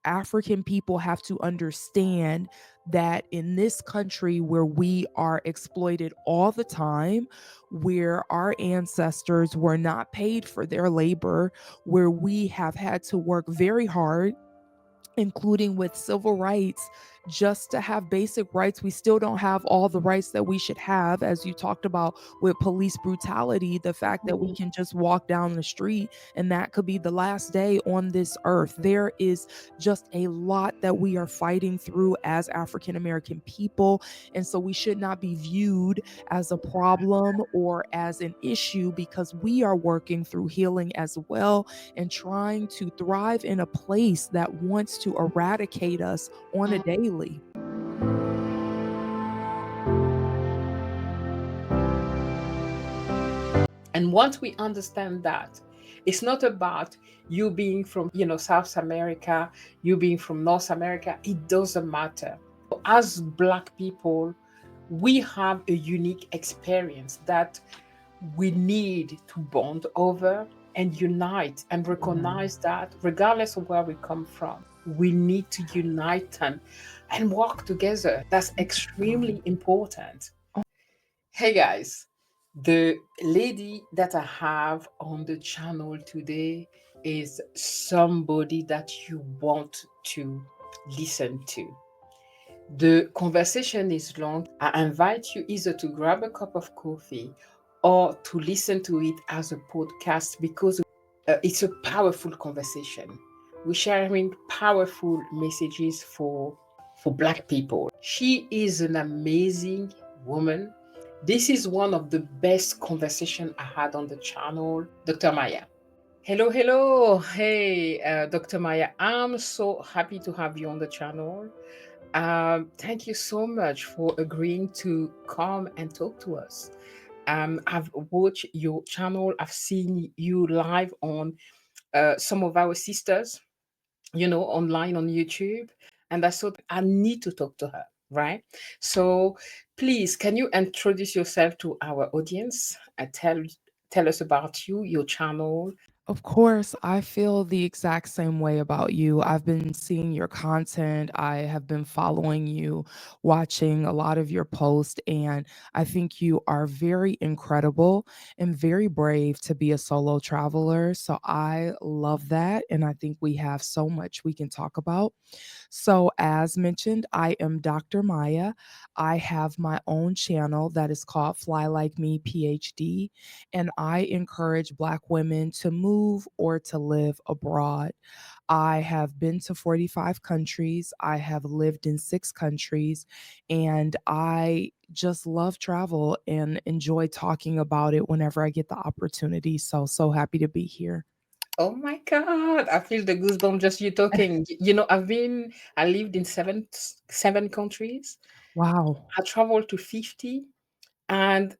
African people have to understand that in this country where we are exploited all the time, where our ancestors were not paid for their labor, where we have had to work very hard, including with civil rights, just to have basic rights. We still don't have all the rights that we should have, as you talked about with police brutality, the fact that we can just walk down the street and that could be the last day on this earth. There is just a lot that we are fighting through as African American people. And so we should not be viewed as a problem or as an issue, because we are working through healing as well and trying to thrive in a place that wants to eradicate us on a daily. And once we understand that, it's not about you being from, South America, you being from North America. It doesn't matter. As Black people, we have a unique experience that we need to bond over and unite and recognize that regardless of where we come from, we need to unite and work together. That's extremely important. Hey guys, the lady that I have on the channel today is somebody that you want to listen to. The conversation is long. I invite you either to grab a cup of coffee or to listen to it as a podcast, because it's a powerful conversation. We're sharing powerful messages for Black people. She is an amazing woman. This is one of the best conversation I had on the channel, Dr. Maya. Hello, hello. Hey, Dr. Maya. I'm so happy to have you on the channel. Thank you so much for agreeing to come and talk to us. I've watched your channel. I've seen you live on some of our sisters, online on YouTube. And I thought I need to talk to her, right? So please, can you introduce yourself to our audience and tell us about you, your channel? Of course, I feel the exact same way about you. I've been seeing your content. I have been following you, watching a lot of your posts, and I think you are very incredible and very brave to be a solo traveler. So I love that. And I think we have so much we can talk about. So, as mentioned, I am Dr. Maya. I have my own channel that is called FlyLikeMePhD, and I encourage Black women to move or to live abroad. I have been to 45 countries. I have lived in 6 countries, and I just love travel and enjoy talking about it whenever I get the opportunity. So happy to be here. Oh my God, I feel the goosebumps just you talking. I lived in seven countries. Wow. I traveled to 50. And,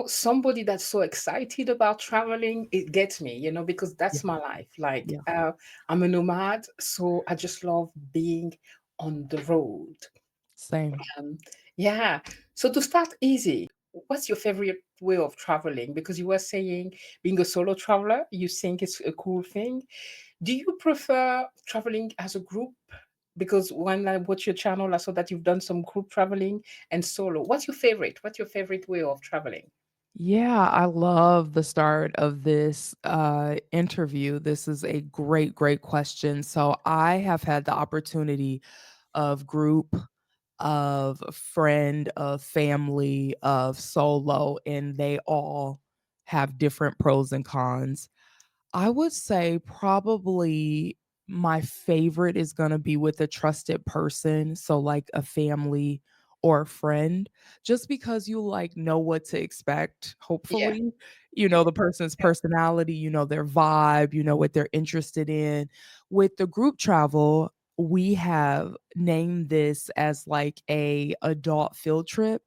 somebody that's so excited about traveling, it gets me, because Yeah. that's my life. Like, Yeah. I'm a nomad, so I just love being on the road. Same. Um, yeah. So to start easy, what's your favorite way of traveling? Because you were saying being a solo traveler, you think it's a cool thing. Do you prefer traveling as a group? Because when I watch your channel, I saw that you've done some group traveling and solo. What's your favorite? What's your favorite way of traveling? Yeah, I love the start of this interview. This is a great question. So, I have had the opportunity of group, of friend, of family, of solo, and they all have different pros and cons. I would say probably my favorite is gonna be with a trusted person, so like a family or a friend, just because you like know what to expect, Yeah. hopefully. You know the person's personality, you know their vibe, you know what they're interested in. With the group travel, we have named this as like a adult field trip.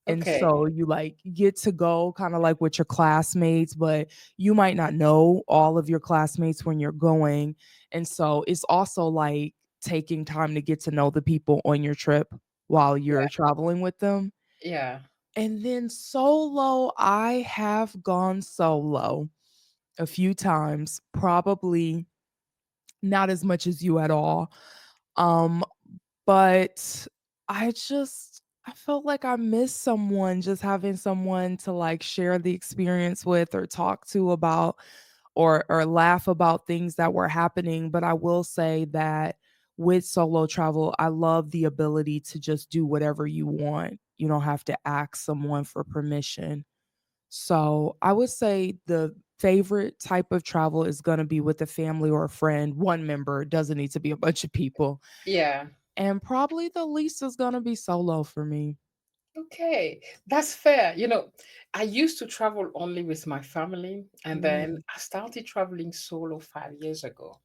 And Okay. so you like get to go kind of like with your classmates, but you might not know all of your classmates when you're going. And so it's also like taking time to get to know the people on your trip while Yeah. you're traveling with them. Yeah. And then solo, I have gone solo a few times, probably not as much as you at all. Um, but I felt like I missed someone, just having someone to, like, share the experience with or talk to about or laugh about things that were happening. But I will say that with solo travel, I love the ability to just do whatever you want. You don't have to ask someone for permission. So, I would say the favorite type of travel is gonna be with a family or a friend, one member, it doesn't need to be a bunch of people. Yeah. And probably the least is gonna be solo for me. Okay, that's fair. I used to travel only with my family, and then Mm, I started traveling solo 5 years ago.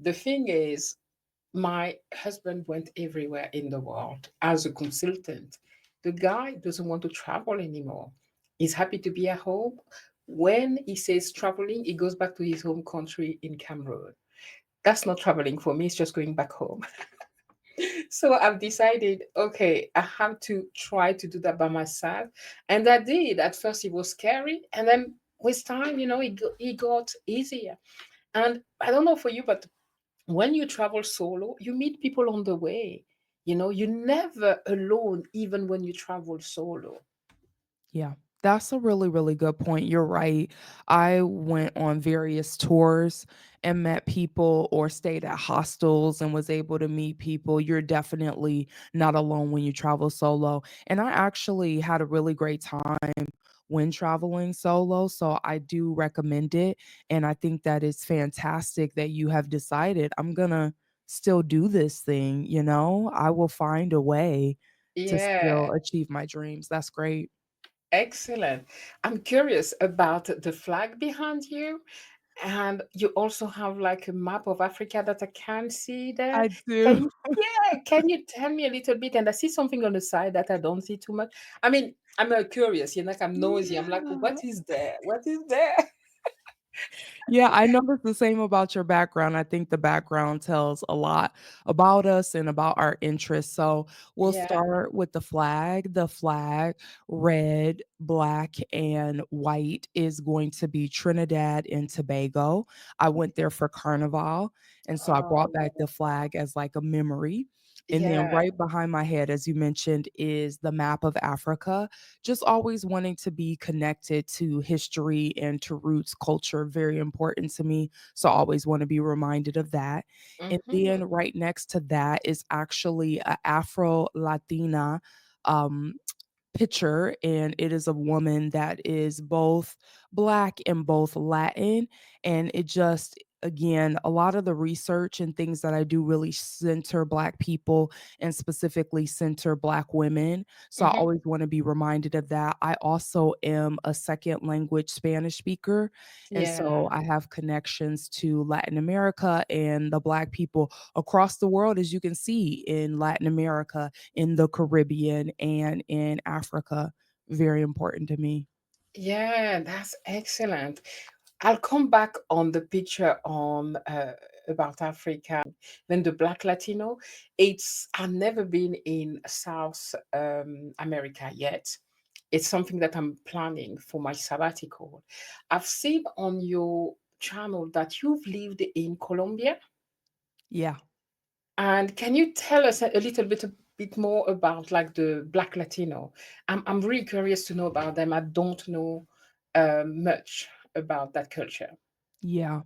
The thing is, my husband went everywhere in the world as a consultant. The guy doesn't want to travel anymore. He's happy to be at home. When he says traveling, he goes back to his home country in Cameroon. That's not traveling for me, it's just going back home. So I've decided, okay, I have to try to do that by myself. And I did. At first, it was scary. And then with time, it got easier. And I don't know for you, but when you travel solo, you meet people on the way. You're never alone, even when you travel solo. yeah, that's a really, really good point, you're right. I went on various tours and met people or stayed at hostels and was able to meet people. You're definitely not alone when you travel solo, and I actually had a really great time when traveling solo, so I do recommend it, and I think that it's fantastic that you have decided, "I'm gonna still do this thing," you know? I will find a way to still Yeah, achieve my dreams. That's great. excellent. I'm curious about the flag behind you. And you also have like a map of Africa that I can see there. I Can do. you, yeah, can you tell me a little bit? And I see something on the side that I don't see too much. I mean, I'm curious, like I'm nosy. I'm like, Yeah. what is there? What is there? Yeah, I noticed the same about your background. I think the background tells a lot about us and about our interests. So we'll Yeah. start with the flag. The flag, red, black, and white, is going to be Trinidad and Tobago. I went there for Carnival, and so I brought back Oh, the flag as like a memory. And then yeah. right behind my head, as you mentioned, is the map of Africa. Just always wanting to be connected to history and to roots, culture, very important to me. So I always want to be reminded of that. And Mm-hmm. then right next to that is actually a Afro Latina um picture, and it is a woman that is both black and both Latin. And it just, again, a lot of the research and things that I do really center black people and specifically center black women. So I Mm-hmm. always want to be reminded of that. I also am a second language Spanish speaker, and Yeah. so I have connections to Latin America and the black people across the world, as you can see, in Latin America, in the Caribbean, and in Africa. Very important to me. Yeah, that's excellent. I'll come back on the picture on about Africa. Then the Black Latino. I've never been in South America yet. It's something that I'm planning for my sabbatical. I've seen on your channel that you've lived in Colombia. Yeah. And can you tell us a little bit more about like the Black Latino? I'm really curious to know about them. I don't know much about that culture. Yeah.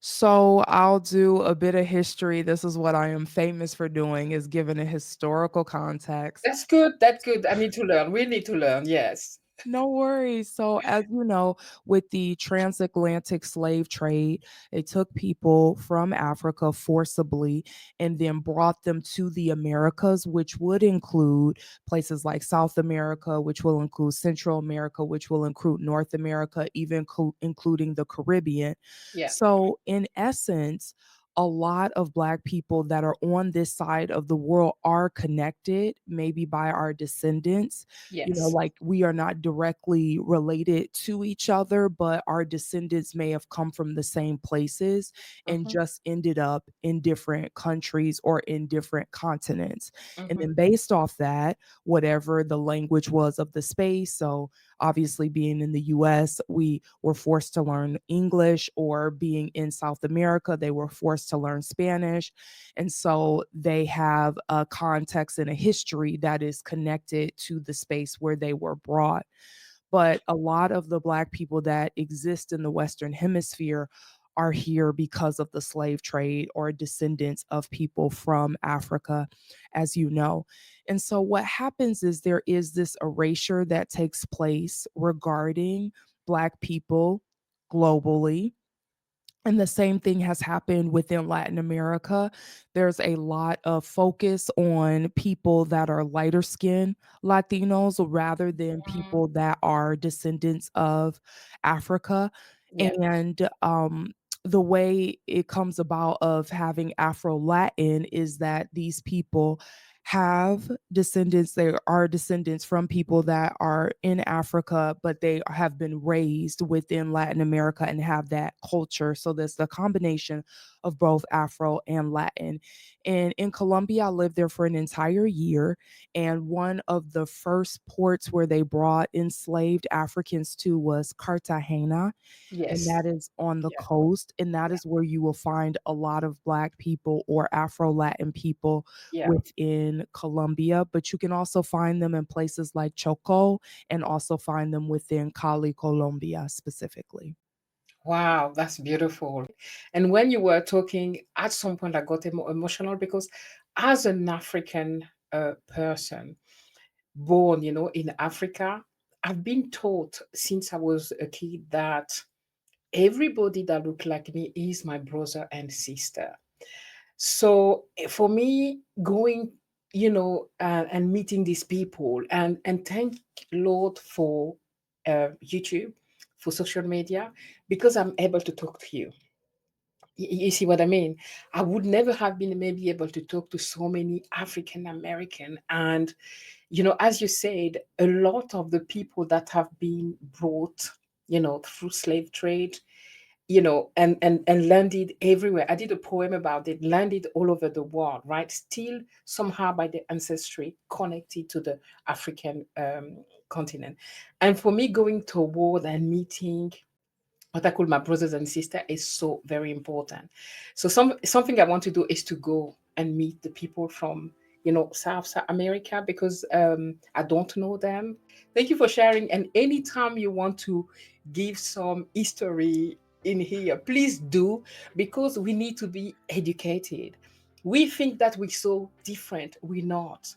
So I'll do a bit of history. This is what I am famous for doing, is giving a historical context. That's good. That's good. I need to learn. We need to learn. Yes. No worries. So, as you know, with the transatlantic slave trade, they took people from Africa forcibly and then brought them to the Americas, which would include places like South America, which will include Central America, which will include North America, even including the Caribbean. Yeah. So, in essence, a lot of Black people that are on this side of the world are connected, maybe by our descendants. Yes. Like, we are not directly related to each other, but our descendants may have come from the same places and Mm-hmm. just ended up in different countries or in different continents. And Mm-hmm. then based off that, whatever the language was of the space, so Obviously, being in the US, we were forced to learn English, or being in South America, they were forced to learn Spanish. And so they have a context and a history that is connected to the space where they were brought. But a lot of the Black people that exist in the Western Hemisphere are here because of the slave trade, or descendants of people from Africa, as you know. And so what happens is there is this erasure that takes place regarding Black people globally, and the same thing has happened within Latin America. There's a lot of focus on people that are lighter skinned Latinos rather than Mm, people that are descendants of Africa. yeah. And the way it comes about of having Afro Latin is that these people have descendants, they are descendants from people that are in Africa, but they have been raised within Latin America and have that culture. So there's the combination of both Afro and Latin. And in Colombia, I lived there for an entire year. And one of the first ports where they brought enslaved Africans to was Cartagena, and Yes. that is on the Yeah. coast, and that Yeah. is where you will find a lot of Black people or Afro Latin people Yeah. within Colombia, but you can also find them in places like Choco, and also find them within Cali, Colombia specifically. Wow, that's beautiful. And when you were talking, at some point I got emotional because as an African person born, in Africa, I've been taught since I was a kid that everybody that look like me is my brother and sister. So for me, going, and meeting these people, and thank Lord for YouTube, for social media, because I'm able to talk to you. You see what I mean? I would never have been maybe able to talk to so many African American, and as you said, a lot of the people that have been brought, through slave trade, and landed everywhere. I did a poem about it, landed all over the world, right? Still somehow by the ancestry connected to the African continent. And for me, going toward and meeting what I call my brothers and sisters is so very important. So something I want to do is to go and meet the people from South America, because I don't know them. Thank you for sharing. And anytime you want to give some history in here, please do, because we need to be educated. We think that we're so different. We're not.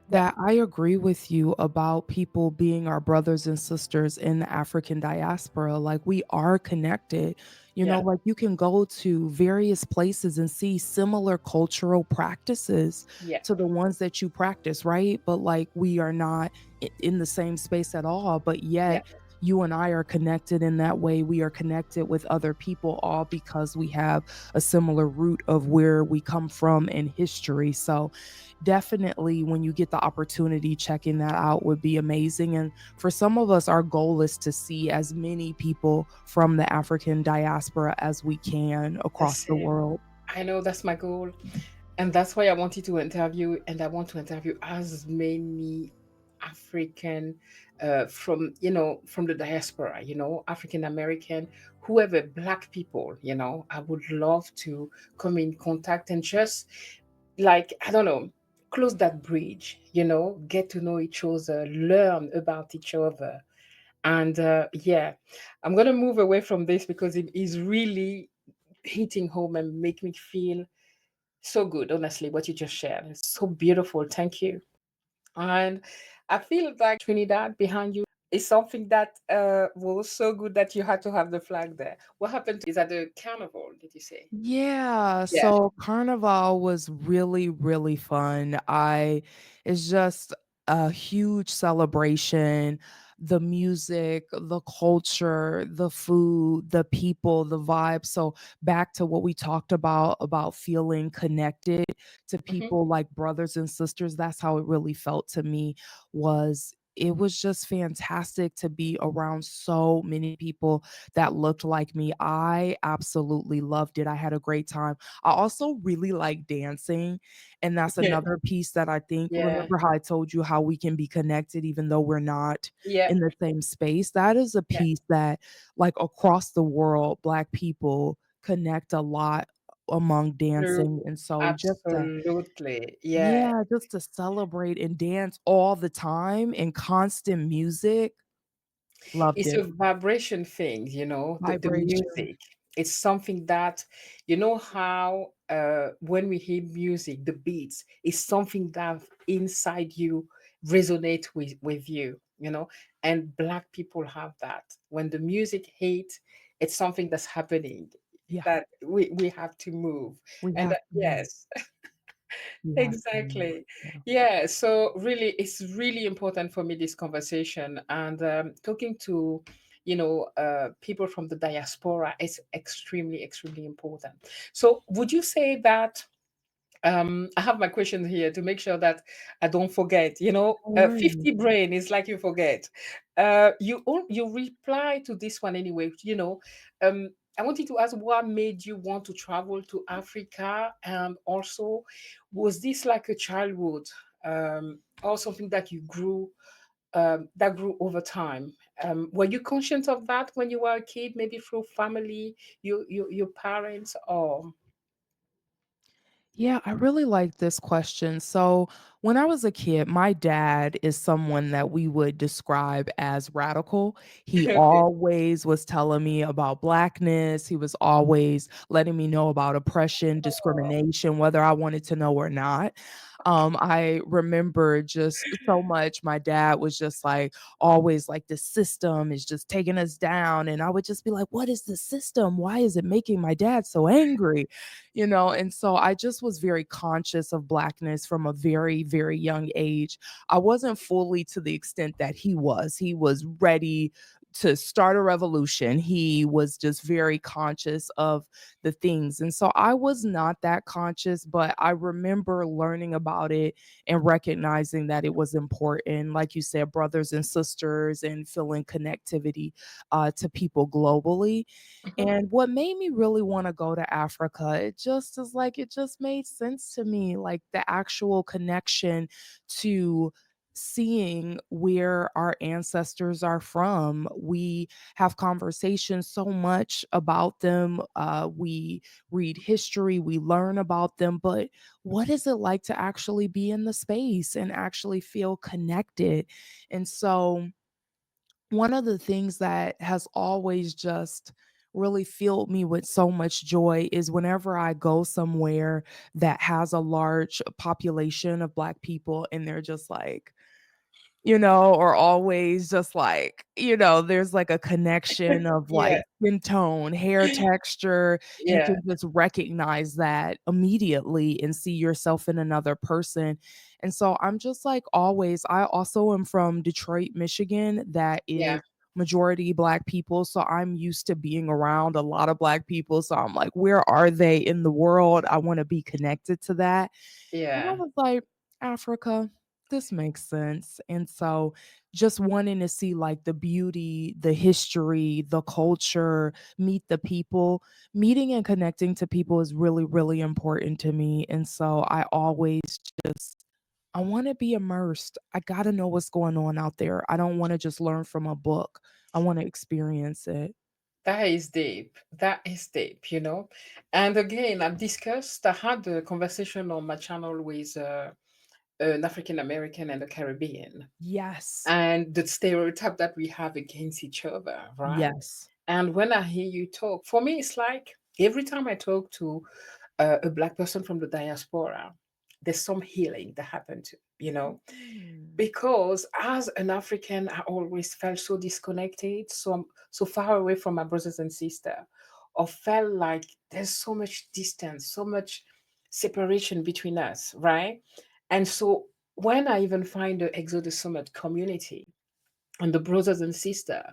But That I agree with you about people being our brothers and sisters in the African diaspora. Like, we are connected. yeah, Like, you can go to various places and see similar cultural practices yeah, to the ones that you practice, right? But like, we are not in the same space at all. But yeah, yet, you and I are connected in that way. We are connected with other people, all because we have a similar root of where we come from in history. So, definitely, when you get the opportunity, checking that out would be amazing. And for some of us, our goal is to see as many people from the African diaspora as we can the across the same. world. I know that's my goal. And that's why I wanted to interview, and I want to interview as many African from the diaspora, African American, whoever, Black people, I would love to come in contact and just, like, I don't know, close that bridge, get to know each other, learn about each other. And yeah, I'm gonna move away from this because it is really hitting home and make me feel so good, honestly, what you just shared. It's so beautiful. Thank you. And I feel like Trinidad behind you is something that was so good that you had to have the flag there. What happened? Is that the carnival, did you say? Yeah, Yeah. so Carnival was really, really fun. It's just a huge celebration. The music, the culture, the food, the people, the vibe. So back to what we talked about feeling connected to Hmm. people like brothers and sisters. That's how it really felt to me, was it was just fantastic to be around so many people that looked like me. I absolutely loved it. I had a great time. I also really like dancing, and that's Yeah, another piece that I think, yeah, remember how I told you how we can be connected even though we're not yeah, in the same space? That is a yeah. piece that, like, across the world, Black people connect a lot among True. dancing, and so just to, Absolutely. Yeah. yeah, just to celebrate and dance all the time in constant music, loved It's it. a vibration thing, the Vibration. music. It's something that, how when we hear music, the beats is something that inside you resonate with you, and Black people have that. When the music hit, it's something that's happening Yeah, that we have to move. we And have to move. yes, We have to move. exactly. Yeah. Yeah. So really, it's really important for me, this conversation, and talking to, people from the diaspora is extremely, extremely important. So would you say that, I have my questions here to make sure that I don't forget. No worries. 50 brain is like you forget. You reply to this one anyway. I wanted to ask what made you want to travel to Africa, and also, was this like a childhood, or something that you grew that grew over time? Were you conscious of that when you were a kid, maybe through family, your parents, or? Yeah, I really like this question. So, when I was a kid, my dad is someone that we would describe as radical. He Okay. always was telling me about Blackness. He was always letting me know about oppression, Oh, discrimination, whether I wanted to know or not. I remember just so much. My dad was just like, always like, the system is just taking us down. And I would just be like, what is the system? Why is it making my dad so angry? And so I just was very conscious of Blackness from a very, very young age. I wasn't fully to the extent that he was. He was ready to start a revolution. He was just very conscious of the things. And so I was not that conscious, but I remember learning about it and recognizing that it was important. Like you said, brothers and sisters, and feeling connectivity to people globally. mhm. And what made me really wanna go to Africa, it just is like it just made sense to me, like, the actual connection to seeing where our ancestors are from. We have conversations so much about them, we read history, we learn about them, but what is it like to actually be in the space and actually feel connected? And so one of the things that has always just really filled me with so much joy is whenever I go somewhere that has a large population of Black people and they're just like, or always just like, there's like a connection of Yeah, like skin tone, hair texture. You yeah, can just recognize that immediately and see yourself in another person. And so I'm just like always, I also am from Detroit, Michigan, that yeah, is majority Black people. So I'm used to being around a lot of Black people. So I'm like, where are they in the world? I want to be connected to that. And I yeah. was like, Africa, this makes sense. And so just wanting to see like the beauty, the history, the culture, meet the people, meeting and connecting to people is really, really important to me. And so I always just I want to be immersed. I got to know what's going on out there. I don't want to just learn from a book. I want to experience it. That is deep. That is deep. And again, I had a conversation on my channel with an African American and a Caribbean, Yes. and the stereotype that we have against each other, right? Yes. And when I hear you talk, for me, it's like every time I talk to a Black person from the diaspora, there's some healing that happened, Mm. because as an African, I always felt so disconnected, so far away from my brothers and sisters, or felt like there's so much distance, so much separation between us, right? And so when I even find the Exodus Summit community and the brothers and sisters,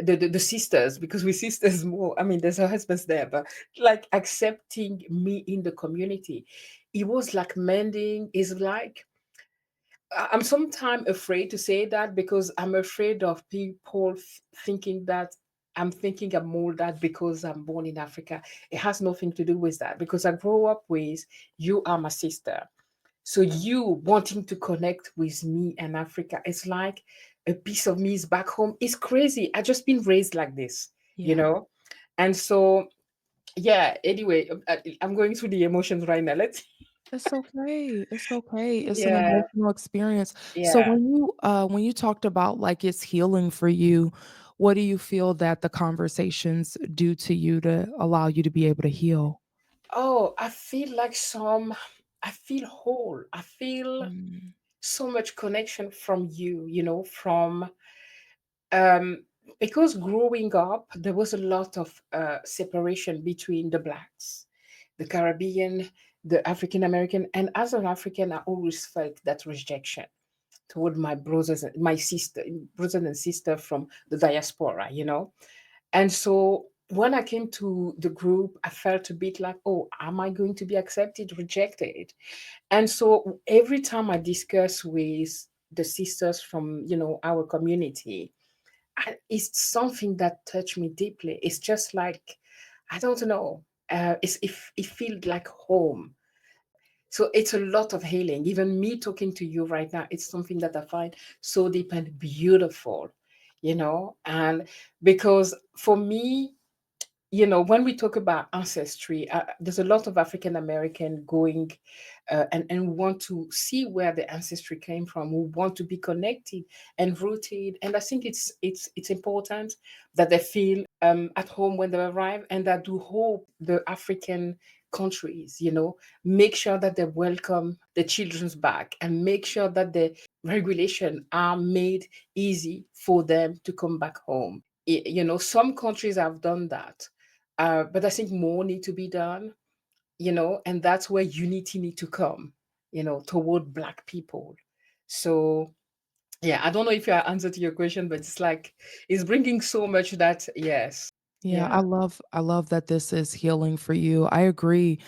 the sisters, because we sisters more, I mean, there's her husbands there, but like accepting me in the community, it was like mending, is like I'm sometimes afraid to say that because I'm afraid of people thinking that I'm thinking I'm more that because I'm born in Africa. It has nothing to do with that because I grew up with you are my sister. So you wanting to connect with me and Africa, it's like a piece of me is back home. It's crazy. I just been raised like this, you Yeah. know? And so, yeah, anyway, I'm going through the emotions right now. Let's, It's okay. It's okay. It's an yeah, emotional experience. So yeah. when you talked about like it's healing for you, what do you feel that the conversations do to you to allow you to be able to heal? Oh, I feel whole. I feel Mm, so much connection from from um, because growing up, there was a lot of separation between the blacks, the Caribbean, the African American, and as an African, I always felt that rejection toward my brothers and my sister, brothers and sister from the diaspora, And so when I came to the group, I felt a bit like, oh, am I going to be accepted, rejected? And so every time I discuss with the sisters from, our community, it's something that touched me deeply. It's just like, I don't know, it feels like home. So it's a lot of healing. Even me talking to you right now, it's something that I find so deep and beautiful, and because for me, when we talk about ancestry, there's a lot of African American going and want to see where the ancestry came from, who want to be connected and rooted. And I think it's important that they feel at home when they arrive, and that do hope the African countries, make sure that they welcome the children's back and make sure that the regulation are made easy for them to come back home. Some countries have done that, but I think more need to be done, and that's where unity need to come, toward Black people. So, yeah, I don't know if I answered your question, but it's like, it's bringing so much that, yes. yeah, Yeah, I love that this is healing for you. I agree.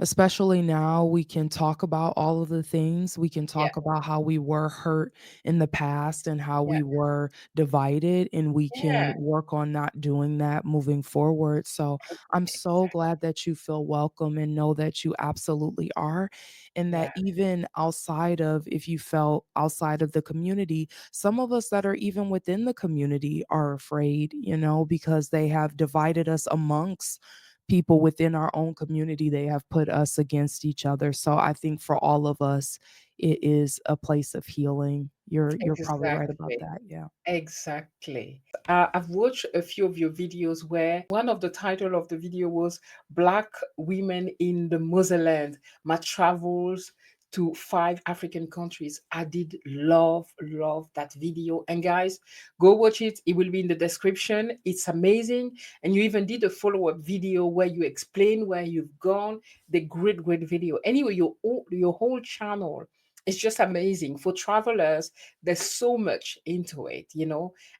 Especially now, we can talk about all of the things. We can yeah, talk about how we were hurt in the past and how yeah, we were divided, and we can yeah, work on not doing that moving forward. So I'm so exactly. glad that you feel welcome and know that you absolutely are. And that Yeah, even outside of, if you felt outside of the community, some of us that are even within the community are afraid, because they have divided us amongst people within our own community. They have put us against each other. So I think for all of us, it is a place of healing. You're probably right about exactly. that. Yeah. Exactly. I've watched a few of your videos where one of the title of the video was Black Women in the Motherland, My Travels to 5 African countries. I did love that video. And guys, go watch it. It will be in the description. It's amazing. And you even did a follow-up video where you explain where you've gone. The great video. Anyway, your whole channel is just amazing for travelers. There's so much into it,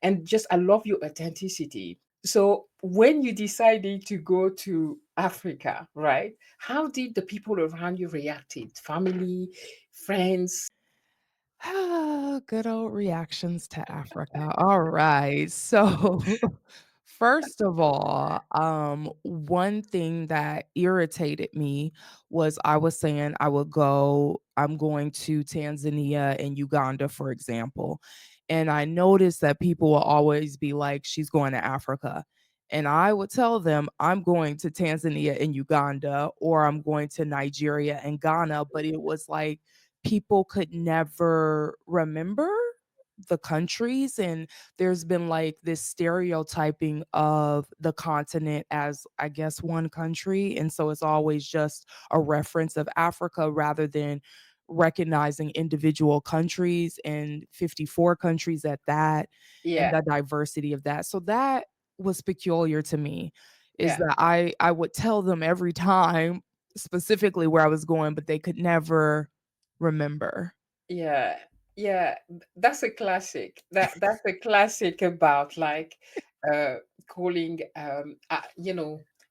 and just I love your authenticity. So when you decided to go to Africa, right, how did the people around you reacted? Family, friends? Good old reactions to Africa. All right. So, first of all, one thing that irritated me was I was saying I'm going to Tanzania and Uganda, for example. And I noticed that people will always be like, she's going to Africa. And I would tell them, I'm going to Tanzania and Uganda, or I'm going to Nigeria and Ghana. But it was like, people could never remember the countries, and there's been like this stereotyping of the continent as, I guess, one country, and so it's always just a reference of Africa rather than recognizing individual countries, and 54 countries at that, and Yeah, the diversity of that. So that was peculiar to me, is yeah, that I would tell them every time specifically where I was going, but they could never remember. yeah, yeah. That's a classic. That's a classic about like uh calling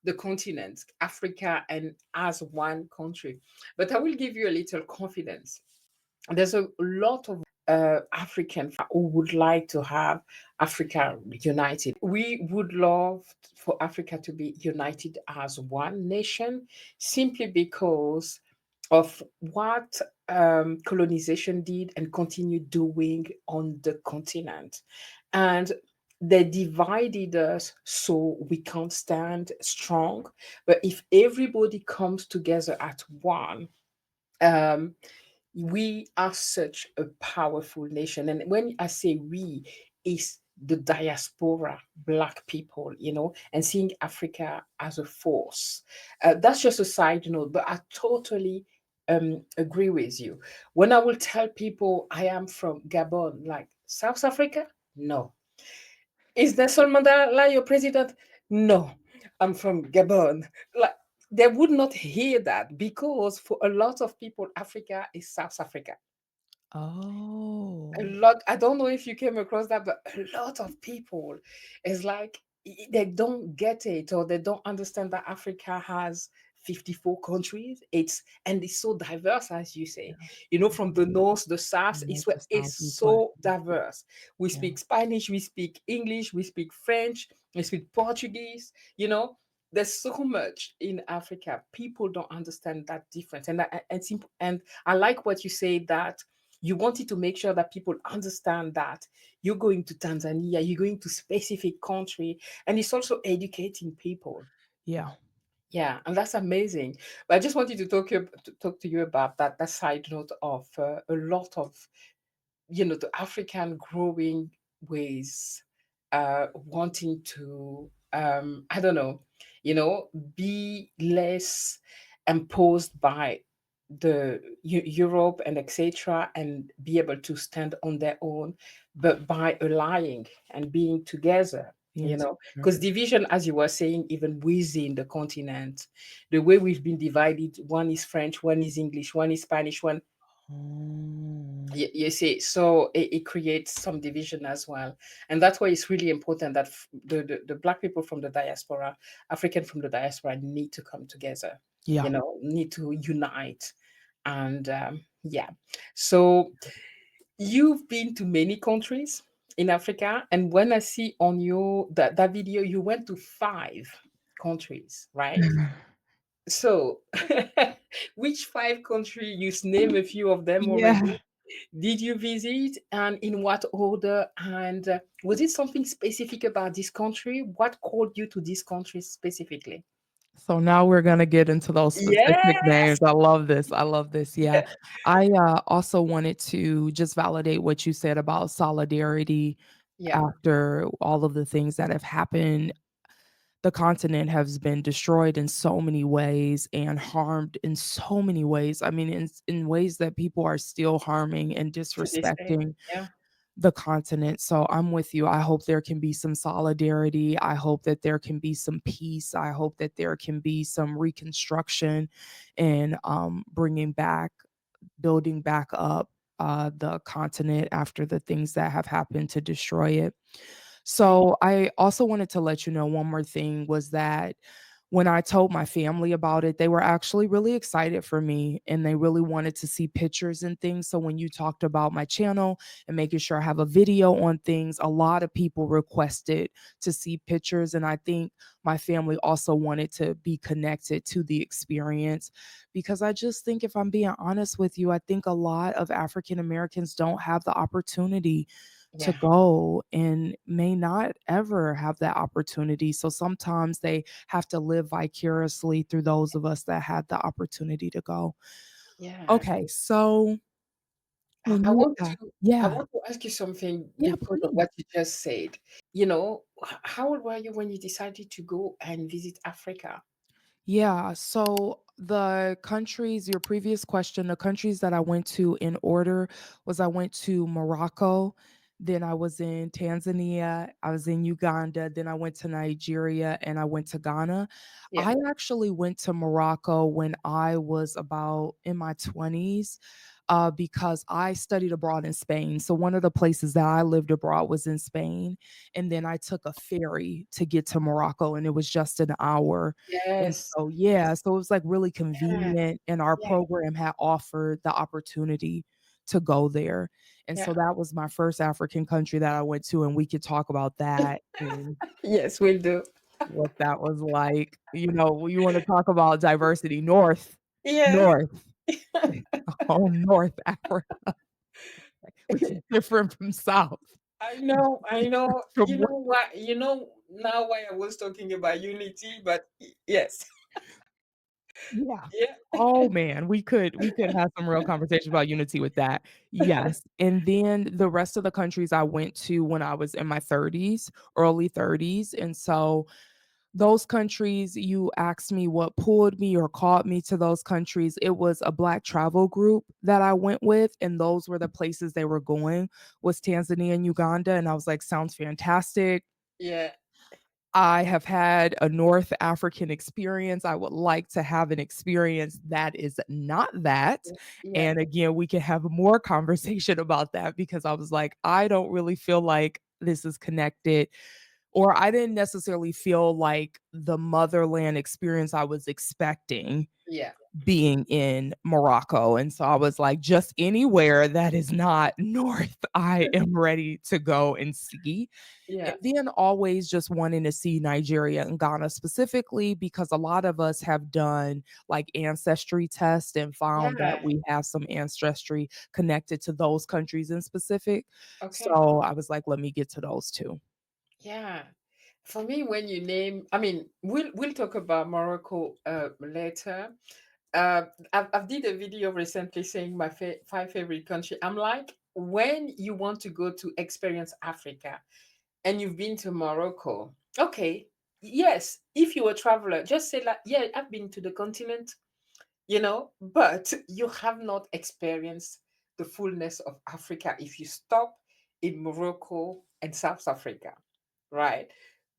the continent Africa and as one country. But I will give you a little confidence. There's a lot of African who would like to have Africa united. We would love for Africa to be united as one nation, simply because of what colonization did and continue doing on the continent. And they divided us so we can't stand strong. But if everybody comes together at one, um, we are such a powerful nation. And when I say we, is the diaspora, black people, and seeing Africa as a force. That's just a side note, but I totally agree with you. When I will tell people I am from Gabon, like South Africa, no. Is Nelson Mandela your president? No, I'm from Gabon. Like, they would not hear that, because for a lot of people, Africa is South Africa. A Oh, lot, I don't know if you came across that, but a lot of people is like, they don't get it, or they don't understand that Africa has 54 countries. It's so diverse, as you say, yeah. from the north, the south. North to It's south, east, west, so diverse. We yeah. speak Spanish, we speak English, we speak French, we speak Portuguese. There's so much in Africa. People don't understand that difference, and I like what you say, that you wanted to make sure that people understand that you're going to Tanzania, you're going to specific country, and it's also educating people. Yeah. Yeah, and that's amazing. But I just wanted to talk to you about that side note of a lot of the African growing ways, wanting to, I don't know, be less imposed by the Europe and etc., and be able to stand on their own, but by allying and being together. Being together. Because division, as you were saying, even within the continent, the way we've been divided, one is French, one is English, one is Spanish, one. Oh, You see, so it creates some division as well. And that's why it's really important that the black people from the diaspora, African from the diaspora, need to come together, yeah. need to unite. And yeah, so you've been to many countries in Africa, and when I see on that video, you went to 5 countries, right? So which 5 countries, you name a few of them Yeah. already, did you visit, and in what order? And was it something specific about this country? What called you to this country specifically? So now we're gonna get into those specific Yes. names. I love this. I love this. Yeah. I also wanted to just validate what you said about solidarity Yeah. after all of the things that have happened. The continent has been destroyed in so many ways and harmed in so many ways. I mean, in ways that people are still harming and To this day. disrespecting Yeah. the continent. So I'm with you. I hope there can be some solidarity. I hope that there can be some peace. I hope that there can be some reconstruction and bringing back, building back up the continent after the things that have happened to destroy it. Thank So I also wanted to let you know one more thing was that when I told my family about it, they were actually really excited for me and they really wanted to see pictures and things. So when you talked about my channel and making sure I have a video on things, a lot of people requested to see pictures. And I think my family also wanted to be connected to the experience because I just think, if I'm being honest with you, I think a lot of African Americans don't have the opportunity you. to Yeah. go and may not ever have that opportunity. So sometimes they have to live vicariously through those of us that had the opportunity to go. Yeah. Okay, so I, when I you want to I yeah, want to ask you something yeah, because of please. what you just said. How old were you when you decided to go and visit Africa? Yeah. So the countries, your previous question, the countries that I went to in order was, I went to Morocco, then I was in Tanzania, I was in Uganda, then I went to Nigeria, and I went to Ghana. Yeah. I actually went to Morocco when I was about in my 20s. Because I studied abroad in Spain. So one of the places that I lived abroad was in Spain. And then I took a ferry to get to Morocco, and it was just an hour. And Yes. so, yeah, so it was, like, really Yeah. convenient, and our Yeah. program had offered the opportunity to go there. And so Yeah. that was my first African country that I went to, and we could talk about that and Yes, we'll do. what that was like. You know, you wanna talk about diversity, Yes. North, oh, North Africa, which is different from South, I know, I know. from You what. know what? You know now why I was talking about unity, but yes. Yeah. Yeah. Oh, man, we could have some real conversation about unity with that. Yes, and then the rest of the countries I went to when I was in my 30s, early 30s, and so those countries, you asked me what pulled me or caught me to those countries, it was a Black travel group that I went with, and those were the places they were going, was Tanzania and Uganda, and I was like, "Sounds fantastic." Yeah. I have had a North African experience. I would like to have an experience that is not that. Yeah. And again, we can have more conversation about that because I was like, I don't really feel like this is connected, or I didn't necessarily feel like the motherland experience I was expecting Yeah. being in Morocco. And so I was like, just anywhere that is not North, I am ready to go and see. And Yeah. then always just wanting to see Nigeria and Ghana specifically because a lot of us have done like ancestry tests and found that Yeah. we have some ancestry connected to those countries in specific. Okay. So I was like, let me get to those two. Yeah. For me, when you name, I mean, we'll talk about Morocco later. I've did a video recently saying my five favorite country. I'm like, when you want to go to experience Africa and you've been to Morocco, okay, yes, if you're a traveler, just say like, yeah, I've been to the continent, but you have not experienced the fullness of Africa if you stop in Morocco and South Africa, right?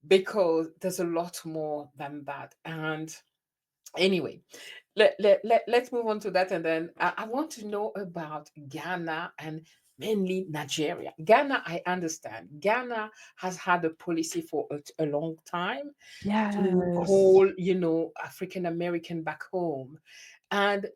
Because there's a lot more than that. And anyway, let's move on to that. And then I want to know about Ghana and mainly Nigeria. Ghana, I understand. Ghana has had a policy for a long time to Yes. call, African American back home. And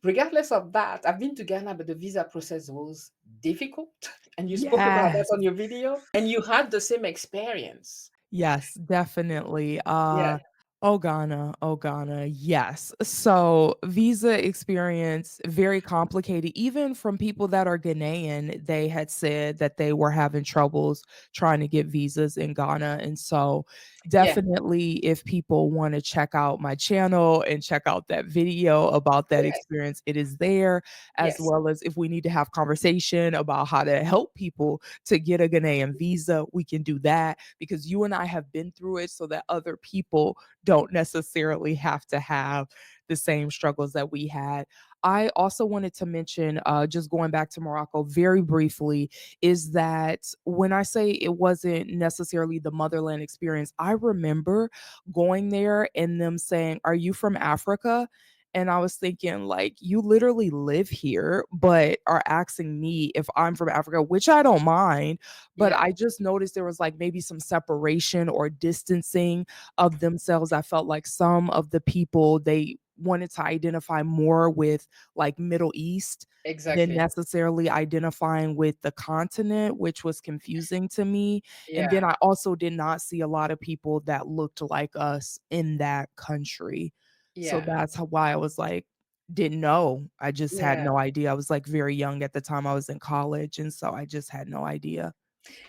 regardless of that, I've been to Ghana, but the visa process was difficult. And you spoke about that Yes. on your video, and you had the same experience. Yes, definitely. Yeah, Oh Ghana, yes. So visa experience very complicated. Even from people that are Ghanaian, they had said that they were having troubles trying to get visas in Ghana. And so yeah, definitely if people want to check out my channel and check out that video about that yes, experience, it is there, as yes, well as if we need to have conversation about how to help people to get a Ghanaian visa, we can do that because you and I have been through it so that other people don't necessarily have to have the same struggles that we had. I also wanted to mention, just going back to Morocco very briefly, is that when I say it wasn't necessarily the motherland experience, I remember going there and them saying, "Are you from Africa?" And I was thinking, like, you literally live here, but are asking me if I'm from Africa, which I don't mind. But yeah, I just noticed there was like maybe some separation or distancing of themselves. I felt like some of the people, they wanted to identify more with like Middle East than exactly. necessarily identifying with the continent, which was confusing to me. And then Yeah, I also did not see a lot of people that looked like us in that country. So yeah, that's why I was like, didn't know. I just had yeah. no idea. I was like very young at the time. I was in college. And so I just had no idea.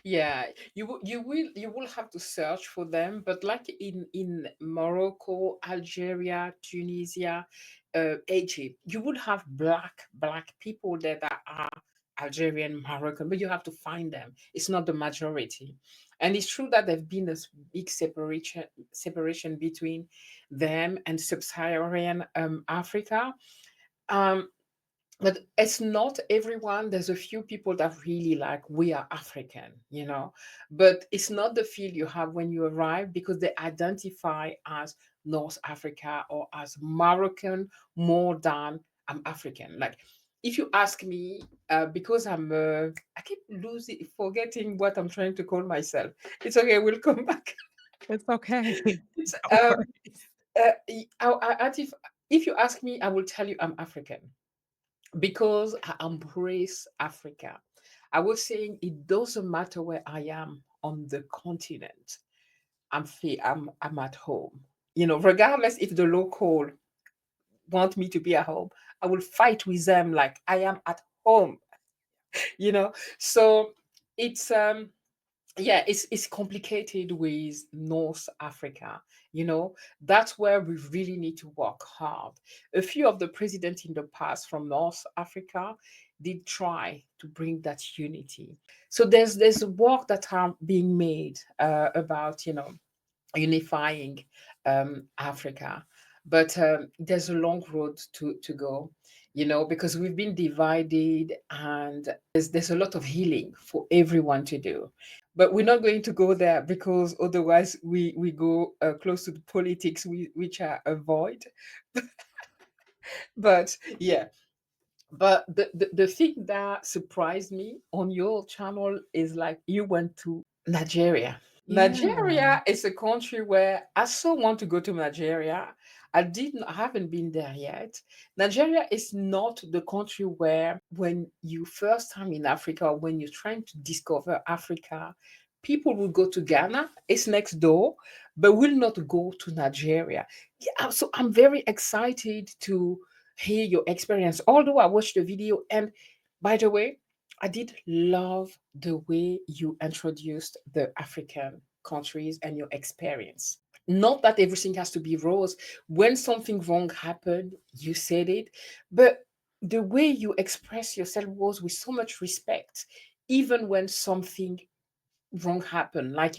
Yeah, you will have to search for them, but like in Morocco, Algeria, Tunisia, Egypt, you would have black people there that are Algerian, Moroccan, but you have to find them. It's not the majority, and it's true that there's been this big separation between them and sub-Saharan Africa. Um, but it's not everyone. There's a few people that really like, we are African. But it's not the feel you have when you arrive because they identify as North Africa or as Moroccan more than I'm African. Like, if you ask me, because I keep losing, forgetting what I'm trying to call myself. It's okay, we'll come back. It's okay. It's No worries. if you ask me, I will tell you I'm African. because I embrace Africa. I was saying it doesn't matter where I am on the continent. I'm at home. Regardless if the local want me to be at home, I will fight with them like I am at home. you know. So it's yeah, it's complicated with North Africa. That's where we really need to work hard. A few of the presidents in the past from North Africa did try to bring that unity. So there's work that are being made about unifying Africa. But there's a long road to go, because we've been divided, and there's a lot of healing for everyone to do. But we're not going to go there, because otherwise we go close to the politics, which I avoid. But yeah, but the thing that surprised me on your channel is like you went to Nigeria. Yeah. Nigeria is a country where I so want to go to Nigeria. I haven't been there yet. Nigeria is not the country where when you first time in Africa, when you're trying to discover Africa, people will go to Ghana, it's next door, but will not go to Nigeria. Yeah, so I'm very excited to hear your experience. Although I watched the video, and by the way, I did love the way you introduced the African countries and your experience. Not that everything has to be rose. When something wrong happened, you said it, but the way you express yourself was with so much respect, even when something wrong happened. Like,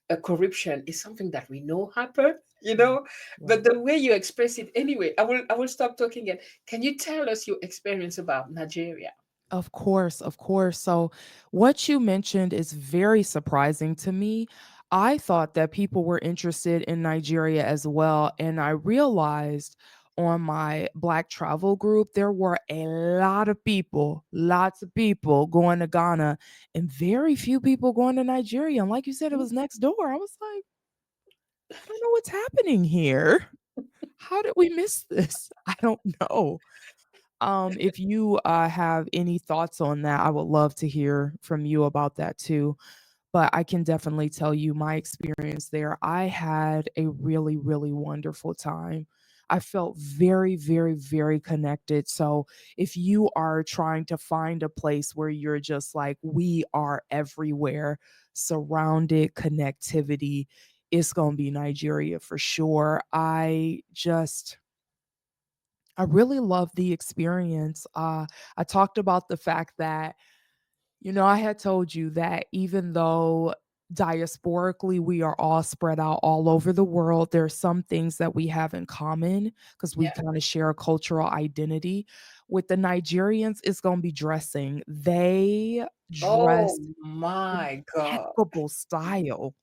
a corruption is something that we know happen, Right. but Right. the way you express it anyway, I will stop talking. And can you tell us your experience about Nigeria? Of course, of course. So, what you mentioned is very surprising to me. I thought that people were interested in Nigeria as well. And I realized on my Black travel group, there were a lot of people, lots of people going to Ghana, and very few people going to Nigeria. And like you said, it was next door. I was like, I don't know what's happening here. How did we miss this? I don't know. If you have any thoughts on that, I would love to hear from you about that too. But I can definitely tell you my experience there. I had a really, really wonderful time. I felt very, very, very connected. So if you are trying to find a place where you're just like, we are everywhere, surrounded connectivity, it's going to be Nigeria for sure. I really love the experience. I talked about the fact that, I had told you that even though diasporically we are all spread out all over the world, there are some things that we have in common because we Yeah. kind of share a cultural identity. With the Nigerians, it's going to be dressing. They Oh dress my God. impeccable style.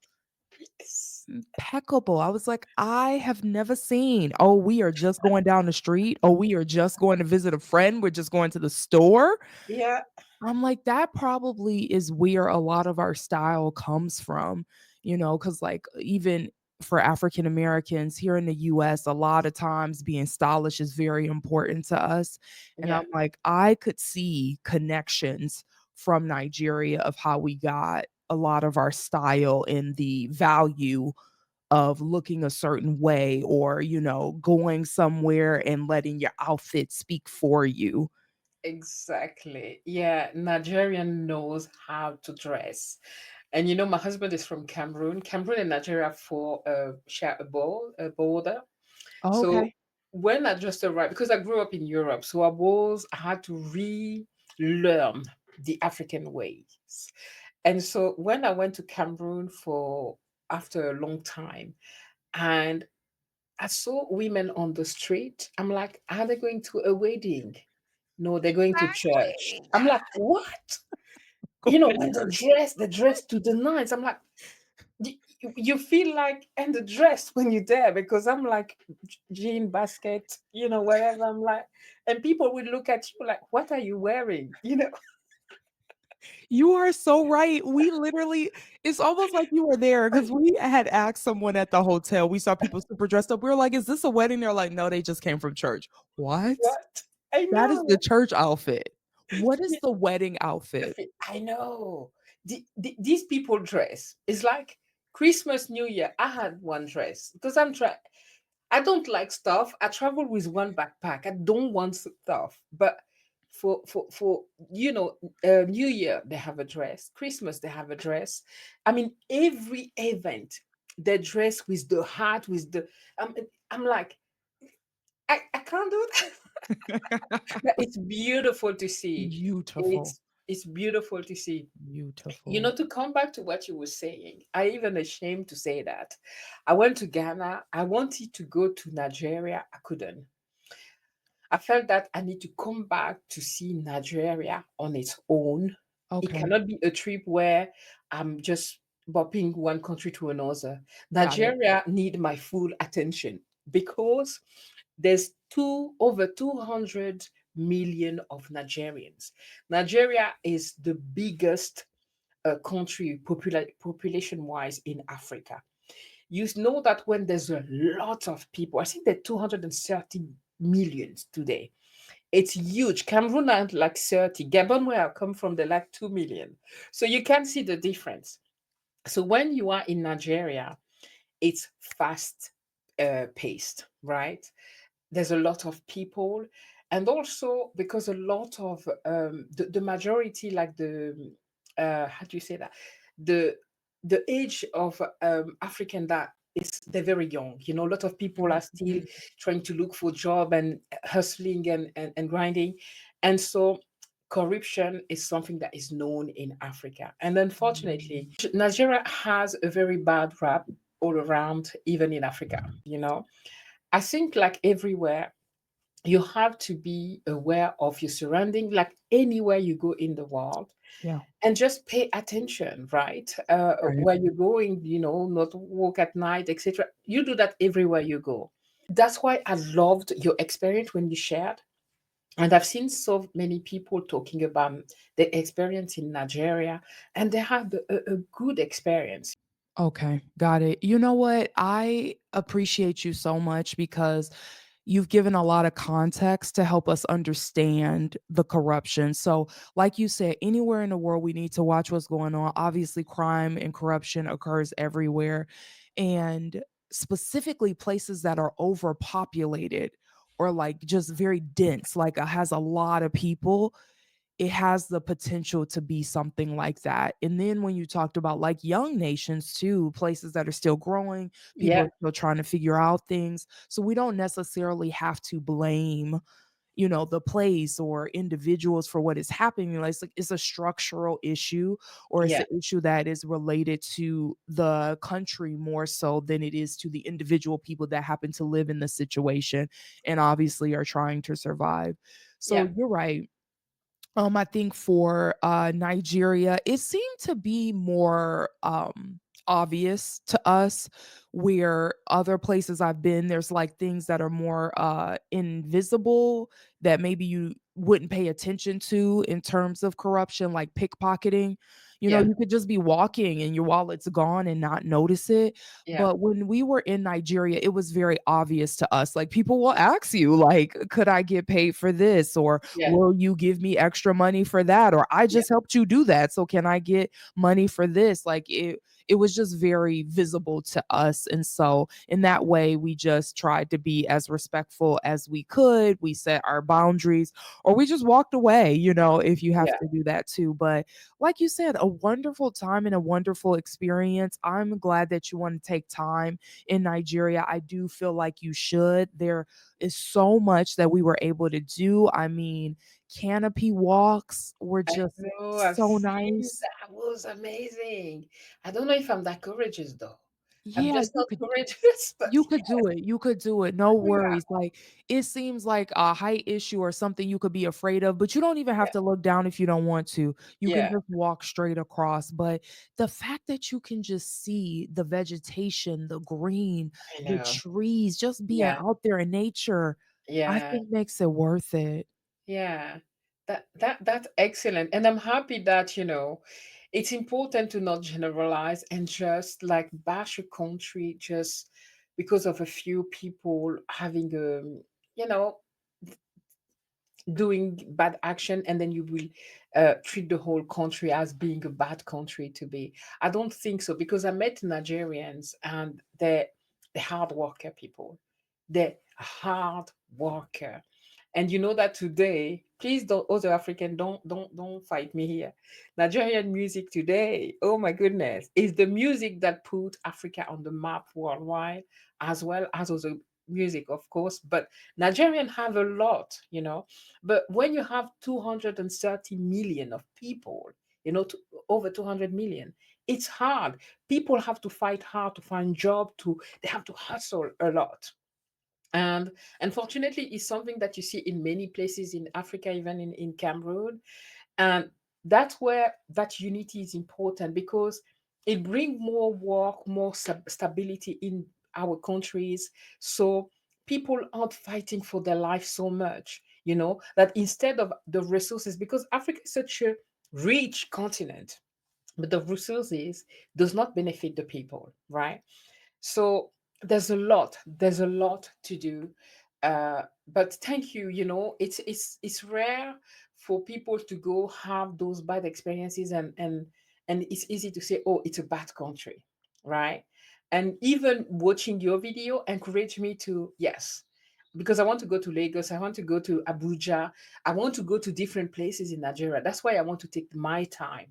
Yes. Impeccable. I was like, I have never seen, oh, we are just going down the street. Oh, we are just going to visit a friend. We're just going to the store. Yeah. I'm like, that probably is where a lot of our style comes from, because like even for African Americans here in the US, a lot of times being stylish is very important to us. And I'm Yeah. like, I could see connections from Nigeria of how we got a lot of our style and the value of looking a certain way or, going somewhere and letting your outfit speak for you. Exactly. Yeah. Nigerian knows how to dress. And my husband is from Cameroon. Cameroon and Nigeria share a border. Oh, So okay. when I just arrived, because I grew up in Europe, so I had to relearn the African ways. And so when I went to Cameroon for after a long time, and I saw women on the street, I'm like, are they going to a wedding? No, they're going to church. Exactly. I'm like, what? And the dress to the nines. I'm like, you feel like and the dress when you're there, because I'm like jean basket, wherever. I'm like, and people will look at you like, what are you wearing? You are so right. We literally it's almost like you were there because we had asked someone at the hotel. We saw people super dressed up. We were like, "Is this a wedding?" They're like, "No, they just came from church." What? What? I That is the know. church outfit. What is the wedding outfit? I know. These people dress. It's like Christmas, New Year. I had one dress because I'm trying. I don't like stuff. I travel with one backpack. I don't want stuff. But for New Year they have a dress. Christmas they have a dress. I mean, every event they dress with the hat with the. I'm like I can't do that. But it's beautiful to see. Beautiful, It's beautiful to see. beautiful. To come back to what you were saying, I even ashamed to say that. I went to Ghana. I wanted to go to Nigeria. I couldn't. I felt that I need to come back to see Nigeria on its own. It Okay, cannot be a trip where I'm just bopping one country to another. got it. Nigeria need my full attention because there's over 200 million of Nigerians. Nigeria is the biggest country population wise in Africa. You know that when there's a lot of people, I think there are 230 millions today. It's huge. Cameroon are like 30. Gabon, where I come from, they're like 2 million. So you can see the difference. So when you are in Nigeria, it's fast paced, right? There's a lot of people. And also because a lot of the majority, like how do you say that? The the age of African that is they're very young. A lot of people are still Mhm. trying to look for job and hustling and grinding. And so corruption is something that is known in Africa. And unfortunately, Nigeria has a very bad rap all around, even in Africa. I think like everywhere, you have to be aware of your surrounding, like anywhere you go in the world, Yeah, and just pay attention, right? right. Where you're going, not walk at night, etc. You do that everywhere you go. That's why I loved your experience when you shared. And I've seen so many people talking about their experience in Nigeria, and they had a good experience. Okay, got it. You know what? I appreciate you so much because you've given a lot of context to help us understand the corruption. So, like you said, anywhere in the world, we need to watch what's going on. Obviously, crime and corruption occurs everywhere. And specifically, places that are overpopulated or like just very dense, like has a lot of people, it has the potential to be something like that. And then when you talked about like young nations too, places that are still growing, people Yeah, are still trying to figure out things. So we don't necessarily have to blame, the place or individuals for what is happening. Like it's a structural issue, or it's yeah, an issue that is related to the country more so than it is to the individual people that happen to live in the situation and obviously are trying to survive. So yeah, you're right. I think for Nigeria, it seemed to be more obvious to us, where other places I've been, there's like things that are more invisible that maybe you wouldn't pay attention to in terms of corruption, like pickpocketing. yeah, You could just be walking and your wallet's gone and not notice it. yeah, But when we were in Nigeria, it was very obvious to us. Like people will ask you, like, could I get paid for this? Or yeah, will you give me extra money for that? Or I yeah, just helped you do that. So can I get money for this? Like it was just very visible to us. And so in that way, we just tried to be as respectful as we could. We set our boundaries, or we just walked away, if you have yeah, to do that too. But like you said, a wonderful time and a wonderful experience. I'm glad that you want to take time in Nigeria. I do feel like you should. There is so much that we were able to do. I mean, canopy walks were I just know. I've so seen nice. that was amazing. I don't know if I'm that courageous though. I'm Yeah, just not courageous, but you could yeah, do it. You could do it. No yeah, worries. Like it seems like a height issue or something you could be afraid of, but you don't even have yeah, to look down if you don't want to. You can yeah. just walk straight across. But the fact that you can just see the vegetation, the green, I the know. trees, just being Yeah, out there in nature, I yeah, think makes it worth it. yeah. That's excellent. And I'm happy that, it's important to not generalize and just like bash a country just because of a few people having you know, doing bad action, and then you will treat the whole country as being a bad country to be. I don't think so, because I met Nigerians and they're hard worker people. They're hard worker. And you know that today, please don't, other African, don't fight me here. Nigerian music today, oh my goodness, is the music that put Africa on the map worldwide, as well as other music, of course. But Nigerian have a lot, but when you have 230 million of people, over 200 million, it's hard. People have to fight hard to find job, they have to hustle a lot. And unfortunately, it's something that you see in many places in Africa, even in Cameroon. And that's where that unity is important, because it brings more work, more stability in our countries. So people aren't fighting for their life so much, that instead of the resources, because Africa is such a rich continent, but the resources does not benefit the people, right? So there's a lot to do. But thank you. It's rare for people to go have those bad experiences, and it's easy to say, oh, it's a bad country, right? And even watching your video encouraged me to, yes, because I want to go to Lagos, I want to go to Abuja, I want to go to different places in Nigeria. That's why I want to take my time.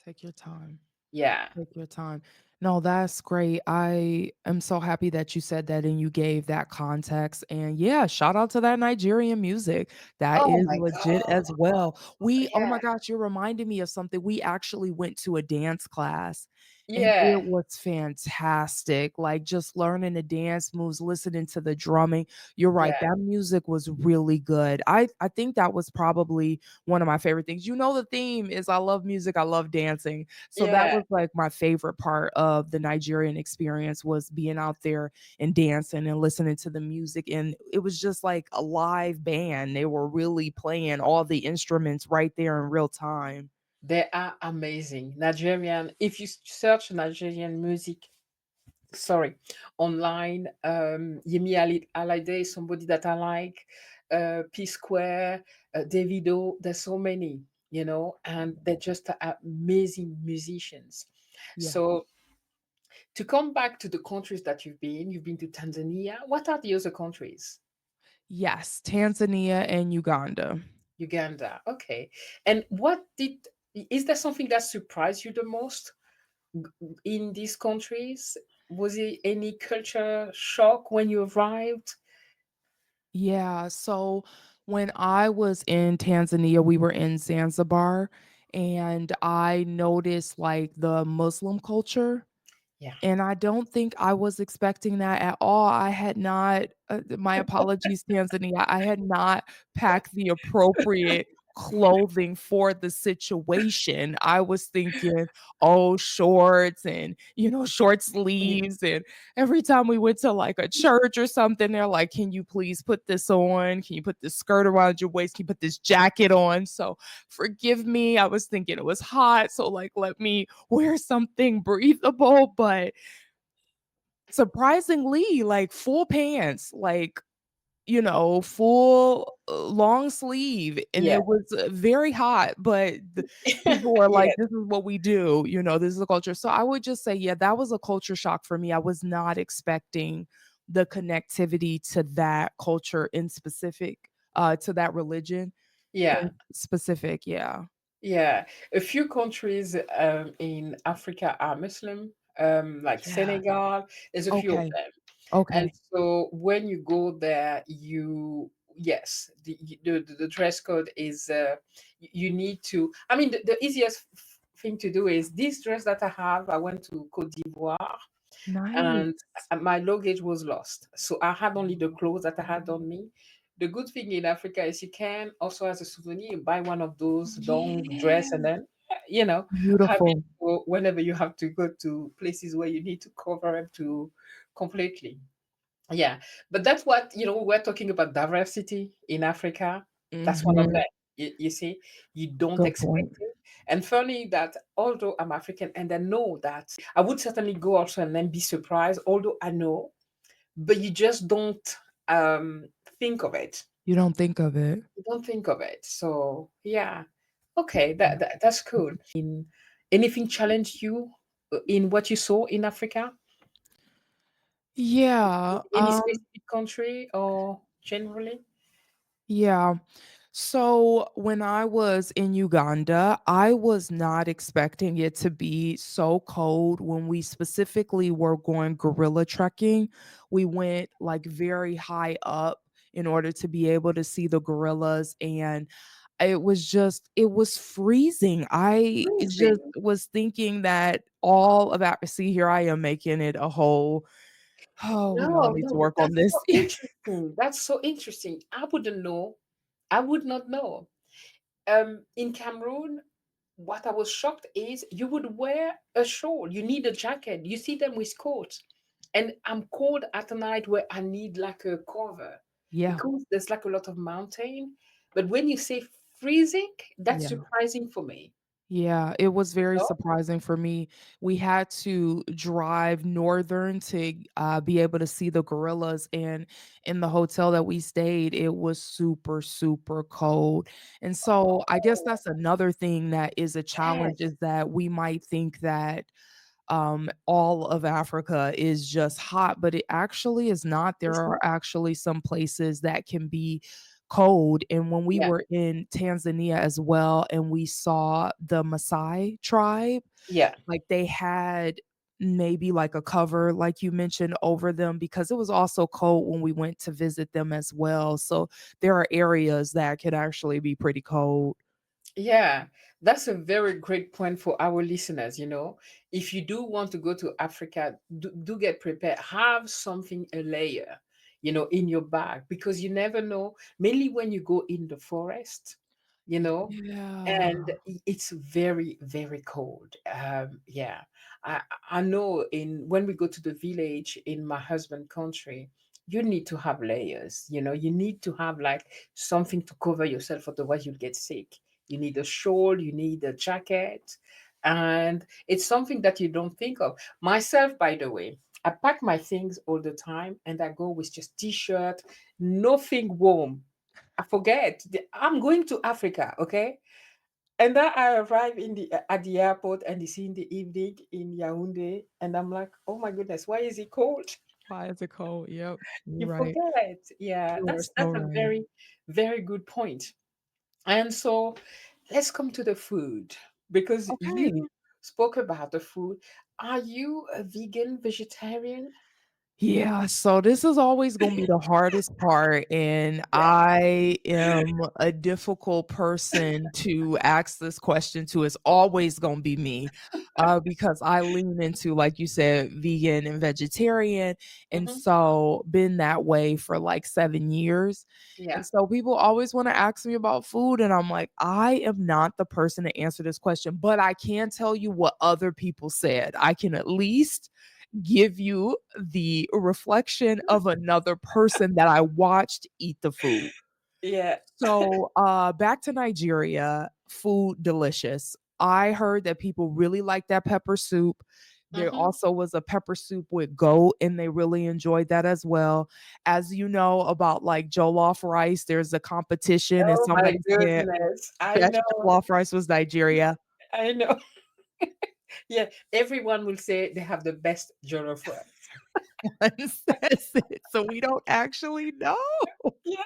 Take your time. Yeah. Take your time. No, that's great. I am so happy that you said that and you gave that context. And yeah, shout out to that Nigerian music. That Oh is my legit God. as well. Oh my Yeah. gosh, you reminded me of something. We actually went to a dance class and Yeah. it was fantastic. Like just learning the dance moves, listening to the drumming. You're right. Yeah. That music was really good. I think that was probably one of my favorite things. You know, the theme is I love music, I love dancing. So that Yeah. was like my favorite part of the Nigerian experience was being out there and dancing and listening to the music. And it was just like a live band. They were really playing all the instruments right there in real time. They are amazing. Nigerian, if you search Nigerian music, sorry, online, Alade is somebody that I like, P Square, Davido, there's so many, and they're just amazing musicians. Yeah. So to come back to the countries that you've been to Tanzania. What are the other countries? Yes, Tanzania and Uganda. Uganda. Okay. And is there something that surprised you the most in these countries? Was it any culture shock when you arrived? Yeah, so when I was in Tanzania, we were in Zanzibar, and I noticed like the Muslim culture. Yeah. And I don't think I was expecting that at all. I had not my apologies, Tanzania, I had not packed the appropriate clothing for the situation. I was thinking, "Oh, shorts and, short Yeah. sleeves," and every time we went to, like, a church or something, they're like, "Can you please put this on? Can you put this skirt around your waist? Can you put this jacket on?" So, forgive me, I was thinking it was hot, so, like, let me wear something breathable, but surprisingly, like, full pants, like, full, long sleeve, and Yeah. it was, very hot, but the people were Yeah. like, "This is what we do," "This is the culture." So I would just say, yeah, that was a culture shock for me. I was not expecting the connectivity to that culture in specific, to that religion Yeah. in specific, yeah. Yeah. A few countries in Africa are Muslim, like Yeah. Senegal. There's a few of Okay. them. And Okay. so when you go there, yes, the dress code is, you need to, I mean, the easiest thing to do is this dress that I have. I went to Cote d'Ivoire, and Nice. my luggage was lost. So I had only the clothes that I had on me. The good thing in Africa is you can also, as a souvenir, buy one of those long dress, Yeah. and then, you know, have it Beautiful. for whenever you have to go to places where you need to cover up to completely. Yeah, but that's what, we're talking about diversity in Africa. That's one of Mhm. them. You see, you don't Good expect point. it. And funny that although I'm African and I know that, I would certainly go also and then be surprised, although I know, but you just don't think of it. You don't think of it. You don't think of it. So yeah, okay, that's cool. In anything challenged you in what you saw in Africa? Yeah, Any specific country or generally? yeah. So when I was in Uganda, I was not expecting it to be so cold when we specifically were going gorilla trekking. We went like very high up in order to be able to see the gorillas, and it was freezing. I just Freezing. was thinking that all about see here I am making it a whole, oh, we all No, need to no, work on that's this. so interesting. That's so interesting. I wouldn't know. I would not know. In Cameroon, what I was shocked is you would wear a shawl. You need a jacket. You see them with coats. And I'm cold at night where I need like a cover Yeah. because there's like a lot of mountain. But when you say freezing, that's Yeah. surprising for me. Yeah, it was You very know? surprising for me. We had to drive northern to, be able to see the gorillas, and in the hotel that we stayed, it was super, super cold, and so I guess Oh, that's another thing that is a challenge yes. is that we might think that all of Africa is just hot, but it actually is not. There It's are not. actually some places that can be cold. And when we Yeah. were in Tanzania as well, and we saw the Maasai tribe, Yeah. like they had maybe like a cover, like you mentioned, over them because it was also cold when we went to visit them as well. So there are areas that could actually be pretty cold. Yeah, that's a very great point for our listeners. If you do want to go to Africa, do get prepared. Have something, a layer, in your bag because you never know, mainly when you go in the forest, you know, Yeah. and it's very, very cold. Yeah, I, I know when we go to the village in my husband country, you need to have layers, you need to have like something to cover yourself, otherwise you'll get sick. You need a shawl, you need a jacket, and it's something that you don't think of. Myself, by the way, I pack my things all the time and I go with just t-shirt, nothing warm. I forget. I'm going to Africa, okay? And then I arrive at the airport and it's in the evening in Yaoundé, and I'm like, oh my goodness, why is it cold? Why is it cold? Yep, you're You right. forget. Yeah, You are so that's a right. very, very good point. And so let's come to the food because Okay. you spoke about the food. Are you a vegan, vegetarian? Yeah, so this is always gonna be the hardest part, and Yeah. I am a difficult person to ask this question to. It's always gonna be me, because I lean into, like you said, vegan and vegetarian, and Hmm. so been that way for like 7 years. Yeah. And so people always wanna ask me about food, and I'm like, "I am not the person to answer this question, but I can tell you what other people said. I can at least give you the reflection of another person that I watched eat the food." Yeah. So, back to Nigeria, food delicious. I heard that people really like that pepper soup. There Hmm. also was a pepper soup with goat, and they really enjoyed that as well. As you know about like jollof rice, there's a competition, and Oh my somebody said goodness. I best know. jollof rice was Nigeria. I know. Yeah. Everyone will say they have the best jollof rice. One says it, so we don't actually know. Yeah.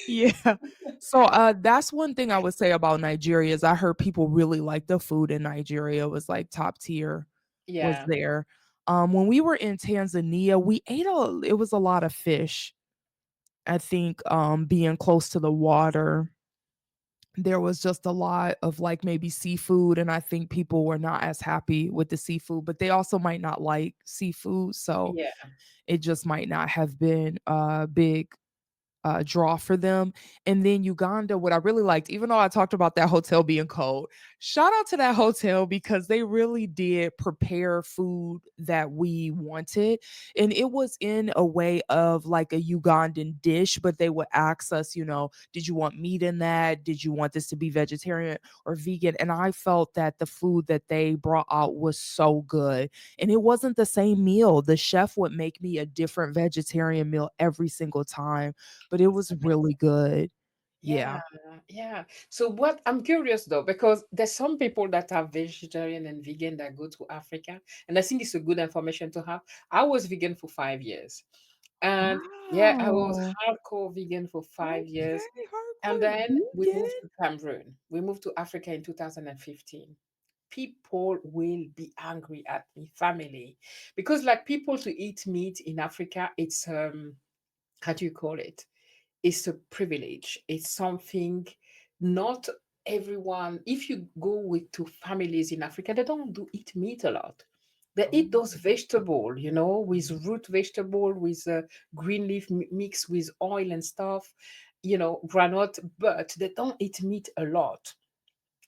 Yeah. So, that's one thing I would say about Nigeria is I heard people really like the food in Nigeria was, like, top tier was Yeah. there. When we were in Tanzania, we ate it was a lot of fish. I think, being close to the water, there was just a lot of, like, maybe seafood, and I think people were not as happy with the seafood, but they also might not like seafood, so Yeah. it just might not have been a big draw for them. And then Uganda, what I really liked, even though I talked about that hotel being cold, shout out to that hotel because they really did prepare food that we wanted. And it was in a way of like a Ugandan dish, but they would ask us, did you want meat in that? Did you want this to be vegetarian or vegan? And I felt that the food that they brought out was so good. And it wasn't the same meal. The chef would make me a different vegetarian meal every single time, but it It's was really amazing. good. Yeah. Yeah, yeah. So what I'm curious though, because there's some people that are vegetarian and vegan that go to Africa, and I think it's a good information to have. I was vegan for 5 years. And yeah, I was Wow. hardcore vegan for 5 years. Okay, And hardcore then we moved vegan. to Cameroon. We moved to Africa in 2015. People will be angry at me, family, because like people to eat meat in Africa, it's how do you call it? It's a privilege. It's something not everyone. If you go with to families in Africa, they don't do eat meat a lot. They Oh, eat those vegetable, with root vegetable, with green leaf mixed with oil and stuff, granite. But they don't eat meat a lot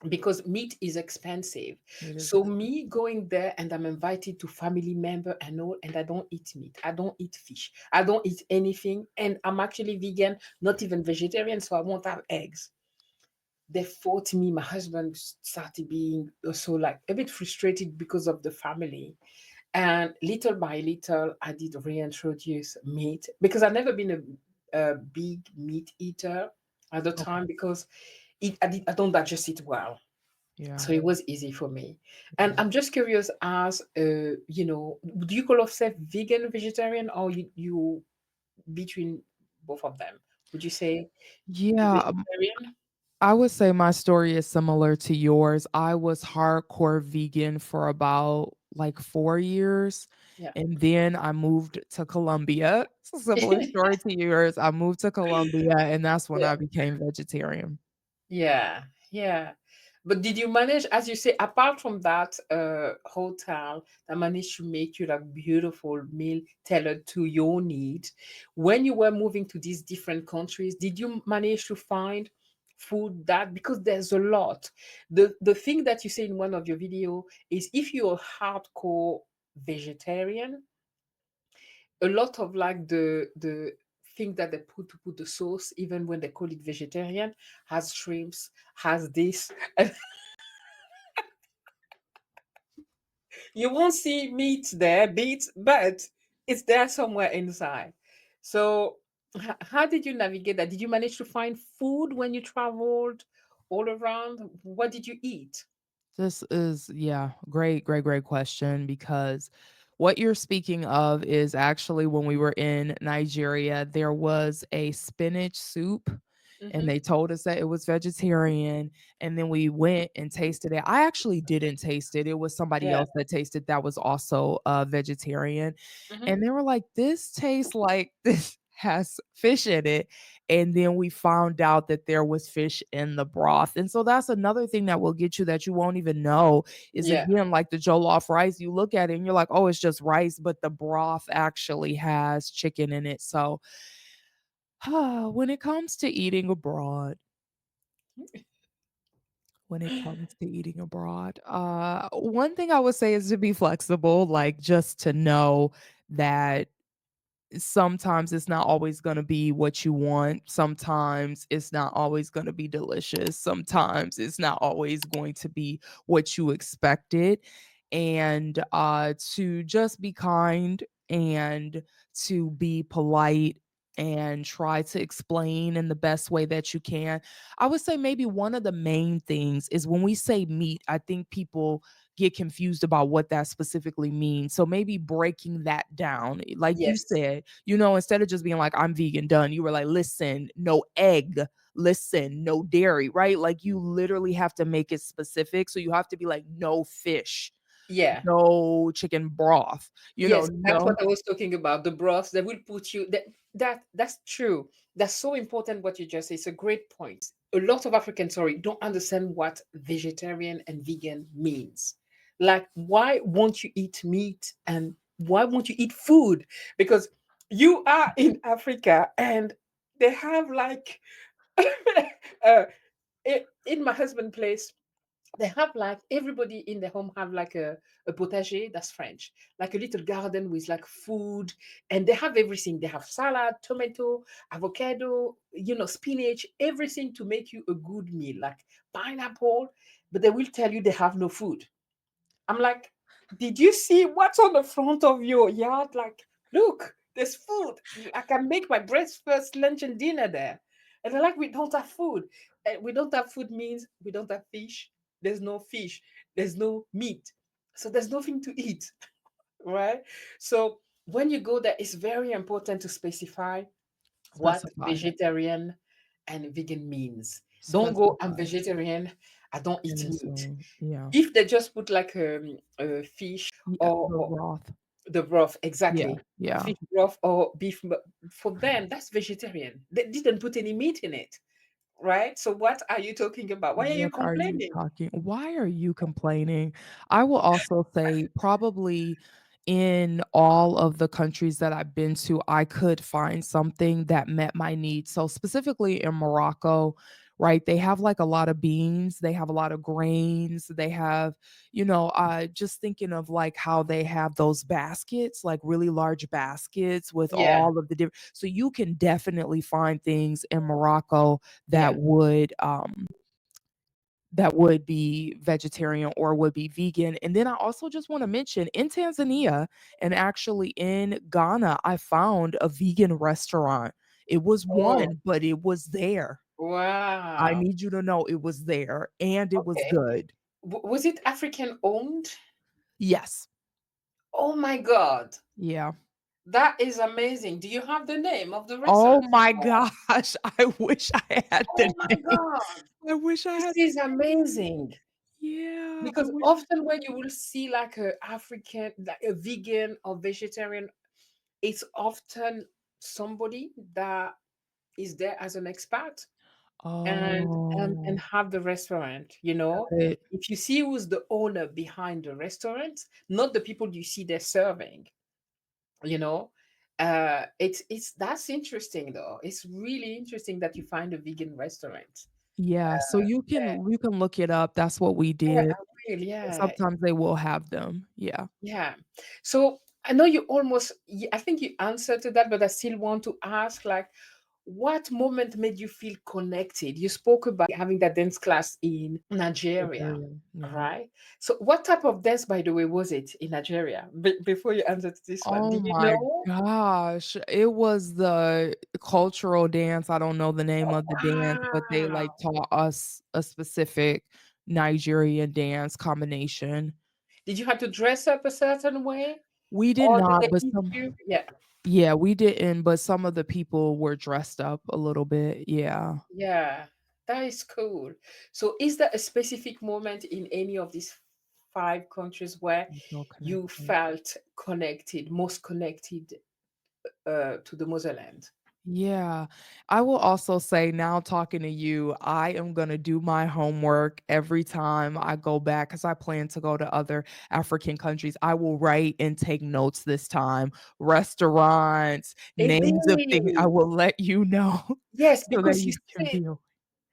because meat is expensive. it is So expensive. me going there and I'm invited to family member and all, and I don't eat meat. I don't eat fish. I don't eat anything. And I'm actually vegan, not even vegetarian, so I won't have eggs. They fought me. My husband started being also like a bit frustrated because of the family. And little by little, I did reintroduce meat because I've never been a big meat eater at the Okay. time because I don't digest it well, Yeah. so it was easy for me. And Yeah. I'm just curious, as do you call yourself vegan, vegetarian, or you between both of them? Would you say Yeah. vegetarian? I would say my story is similar to yours. I was hardcore vegan for about like 4 years. Yeah. And then I moved to Colombia. It's a similar story to yours. I moved to Colombia, and that's when Yeah. I became vegetarian. Yeah, yeah. But did you manage, as you say, apart from that hotel that managed to make you like beautiful meal tailored to your need, when you were moving to these different countries, did you manage to find food that, because there's a lot. The thing that you say in one of your video is if you're a hardcore vegetarian, a lot of like the thing that they put to put the sauce, even when they call it vegetarian, has shrimps, has this, and you won't see meat there, beets, but it's there somewhere inside. So how did you navigate that? Did you manage to find food when you traveled all around? What did you eat? This is, yeah, great, great, great question because what you're speaking of is actually when we were in Nigeria, there was a spinach soup and Mm-hmm. they told us that it was vegetarian. And then we went and tasted it. I actually didn't taste it. It was somebody Yeah. else that tasted that was also a vegetarian. Mm-hmm. And they were like, this tastes like this has fish in it. And then we found out that there was fish in the broth. And so that's another thing that will get you that you won't even know is Yeah. again like the jollof rice. You look at it and you're like, oh, it's just rice, but the broth actually has chicken in it. So when it comes to eating abroad, one thing I would say is to be flexible, like just to know that sometimes it's not always going to be what you want. Sometimes it's not always going to be delicious. Sometimes it's not always going to be what you expected. And to just be kind and to be polite and try to explain in the best way that you can. I would say maybe one of the main things is when we say meat, I think people get confused about what that specifically means. So maybe breaking that down, like you Yes. said, instead of just being like, I'm vegan, done, you were like, listen, no egg, listen, no dairy, right? Like you literally have to make it specific. So you have to be like, no fish, Yeah. no chicken broth, Yes, that's no. what I was talking about. The broths that will put you that's true. That's so important what you just said. It's a great point. A lot of Africans, sorry, don't understand what vegetarian and vegan means. Like, why won't you eat meat and why won't you eat food? Because you are in Africa and they have like uh, in my husband place, they have like everybody in the home have like a potager, that's French, like a little garden with like food, and they have everything. They have salad, tomato, avocado, spinach, everything to make you a good meal, like pineapple, but they will tell you they have no food. I'm like, did you see what's on the front of your yard? Like, look, There's food. I can make my breakfast, lunch, and dinner there. And they're like, we don't have food. And we don't have food means we don't have fish. There's no fish. There's no meat. So there's nothing to eat, right? So when you go there, it's very important to specify what Specify. vegetarian and vegan means. Don't go, I'm Specify. vegetarian, I don't eat And meat. so, yeah. If they just put like a fish Yeah, the or broth. the broth, Yeah, exactly. yeah. Fish broth or beef, for them, that's vegetarian. They didn't put any meat in it, right? So what are you talking about? Why are you What are you complaining? talking why are you complaining? I will also say probably in all of the countries that I've been to, I could find something that met my needs. So specifically in Morocco, right, they have like a lot of beans, they have a lot of grains, they have, just thinking of like how they have those baskets, like really large baskets with Yeah, all of the different so you can definitely find things in Morocco that yeah. would be vegetarian or would be vegan. And then I also just want to mention in Tanzania and actually in Ghana, I found a vegan restaurant. It was Oh, one, but it was there. I wow. need you to know it was there and it was Okay. good. Was it African owned? Yes. Oh my God. Yeah. That is amazing. Do you have the name of the Oh restaurant? my gosh. I wish I had the Oh my name. God. I wish I This had is the name. amazing. Yeah. I Because wish I often had when you will see like a African, like a vegan or vegetarian, it's often somebody that is there as an expat and Oh, have the restaurant, you know. got it. If you see who's the owner behind the restaurant, not the people you see there serving, you know. It's that's interesting though. It's really interesting that you find a vegan restaurant. Yeah, so Yeah, you can look it up. That's what we yeah, did. I will, And yeah. sometimes they will have them. Yeah. Yeah. So I know you almost, I think you answered to that, but I still want to ask, like, what moment made you feel connected? You spoke about having that dance class in Nigeria, Nigeria, yeah. right? So, what type of dance, by the way, was it in Nigeria? Before you answer to this one, Oh did you my know? gosh. It was the cultural dance. I don't know the name of the dance, but they, like, Wow. taught us a specific Nigerian dance combination. Did you have to dress up a certain way, We did or did not, they but teach some you? Yeah. yeah, we didn't, but some of the people were dressed up a little bit. Yeah. Yeah, that is cool. So, is there a specific moment in any of these five countries where I feel you connected. felt connected, most connected to the motherland? Yeah. I will also say now talking to you, I am gonna do my homework every time I go back because I plan to go to other African countries. I will write and take notes this time, restaurants, names of things. I Indeed. will let you know Yes, so that because you can be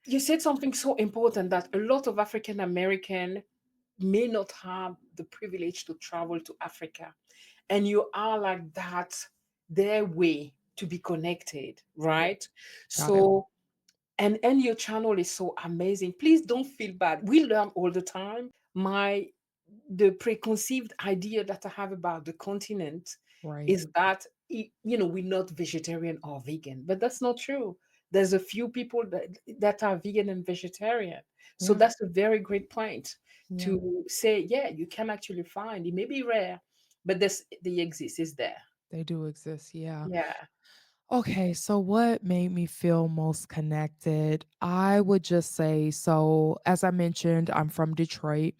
you said something so important that a lot of African American may not have the privilege to travel to Africa, and you are like that their way to be connected, yeah, right? got it. So and your channel is so amazing. Please don't feel bad. We learn all the time. My the preconceived idea that I have about the continent Right. is that we're not vegetarian or vegan, but that's not true. There's a few people that are vegan and vegetarian. So Yeah. that's a very great point Yeah. to say, yeah, you can actually find it may be rare, but this they exist, is there. They do exist. Yeah. Yeah. Okay, so what made me feel most connected? I would just say, so as I mentioned, I'm from Detroit,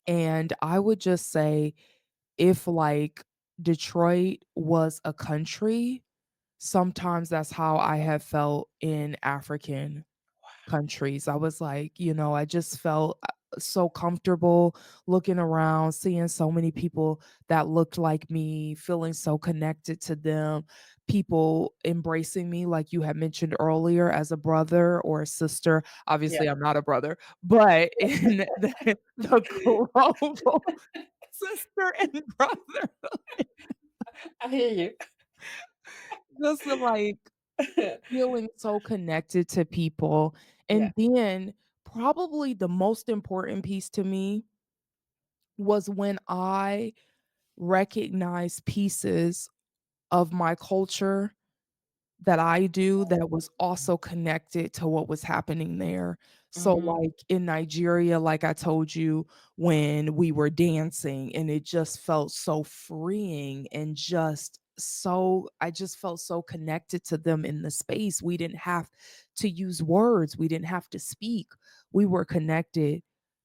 and I would just say if like Detroit was a country, sometimes that's how I have felt in African countries. I was like, I just felt so comfortable looking around, seeing so many people that looked like me, feeling so connected to them, people embracing me, like you had mentioned earlier, as a brother or a sister. Yeah. Obviously, I'm not a brother, but in the global sister and brother, I hear just like you. feeling so connected to people. Yeah. And then probably the most important piece to me was when I recognized pieces of my culture that I do that was also connected to what was happening there. So, Mhm. like in Nigeria, like I told you, when we were dancing, and it just felt so freeing and just so, I just felt so connected to them in the space. We didn't have to use words, we didn't have to speak. We were connected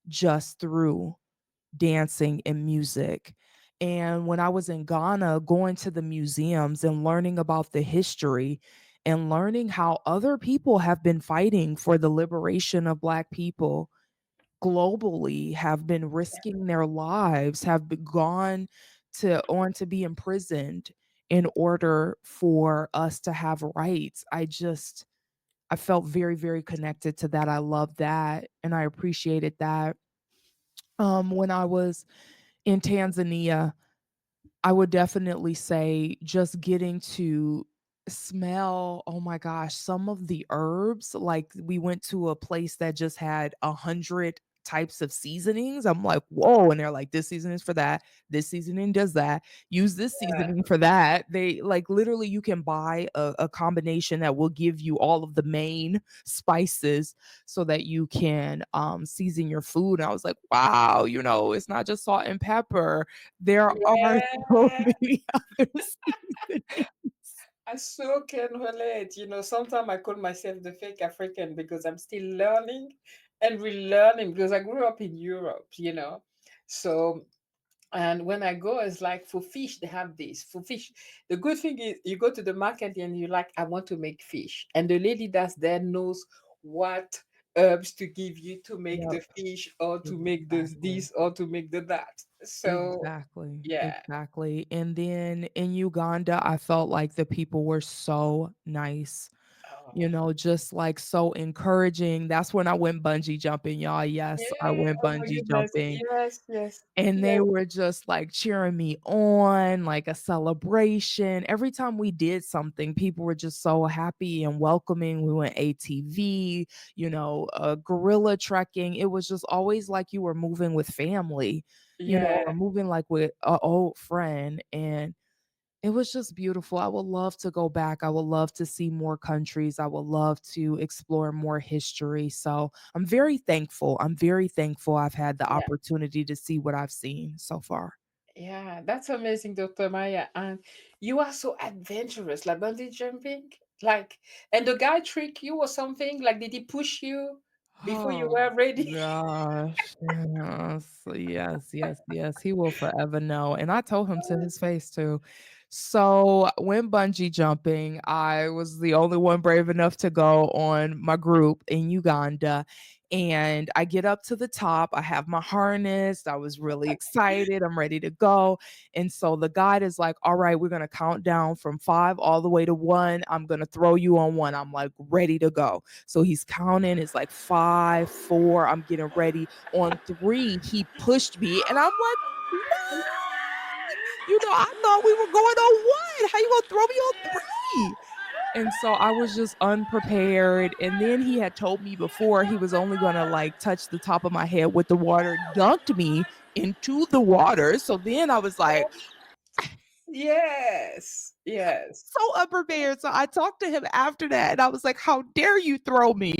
just through dancing and music. And when I was in Ghana, going to the museums and learning about the history and learning how other people have been fighting for the liberation of Black people globally, have been risking their lives, have been gone to on to be imprisoned in order for us to have rights. I felt very, very connected to that. I love that and I appreciated that. When I was in Tanzania, I would definitely say just getting to smell, oh my gosh, some of the herbs. Like we went to a place that just had 100 types of seasonings. I'm like, whoa. And they're like, this seasoning is for that. This seasoning does that. Use this Yeah. seasoning for that. They like literally you can buy a combination that will give you all of the main spices so that you can season your food. And I was like, wow, it's not just salt and pepper. There are so Yeah. many other seasonings. I so can relate. Sometimes I call myself the fake African because I'm still learning and relearning because I grew up in Europe. So, and when I go, it's like for fish, they have this. For fish, the good thing is you go to the market and you like, I want to make fish. And the lady that's there knows what herbs to give you to make Yep, the fish or to make exactly. this or to make the that. So, Exactly, yeah. exactly. And then in Uganda, I felt like the people were so nice, Oh, just like so encouraging. That's when I went bungee jumping, y'all. yeah. Yes, I went Oh my bungee goodness. jumping. Yes, yes, And they yes. were just like cheering me on, like a celebration. Every time we did something, people were just so happy and welcoming. We went ATV, gorilla trekking. It was just always like you were moving with family, Yeah, or moving like with an old friend. And it was just beautiful. I would love to go back. I would love to see more countries. I would love to explore more history. So I'm very thankful. I'm very thankful I've had the yeah, opportunity to see what I've seen so far. yeah. That's amazing, Dr. Maya. And you are so adventurous, like bungee jumping. Like, and the guy trick you or something? Like, did he push you before you Oh were ready? gosh. Yes, yes, yes, yes. He will forever know. And I told him to his face too. So when bungee jumping, I was the only one brave enough to go on my group in Uganda. And I get up to the top. I have my harness. I was really excited. I'm ready to go. And so the guide is like, all right, we're going to count down from 5 all the way to 1. I'm going to throw you on 1. I'm like, ready to go. So he's counting. It's like 5, 4. I'm getting ready. On 3, he pushed me, and I'm like, "What? I thought we were going on 1. How you gonna throw me on 3?" And so I was just unprepared. And then he had told me before he was only gonna like touch the top of my head with the water, dunked me into the water. So then I was like, Yes, yes. so unprepared. So I talked to him after that, and I was like, "How dare you throw me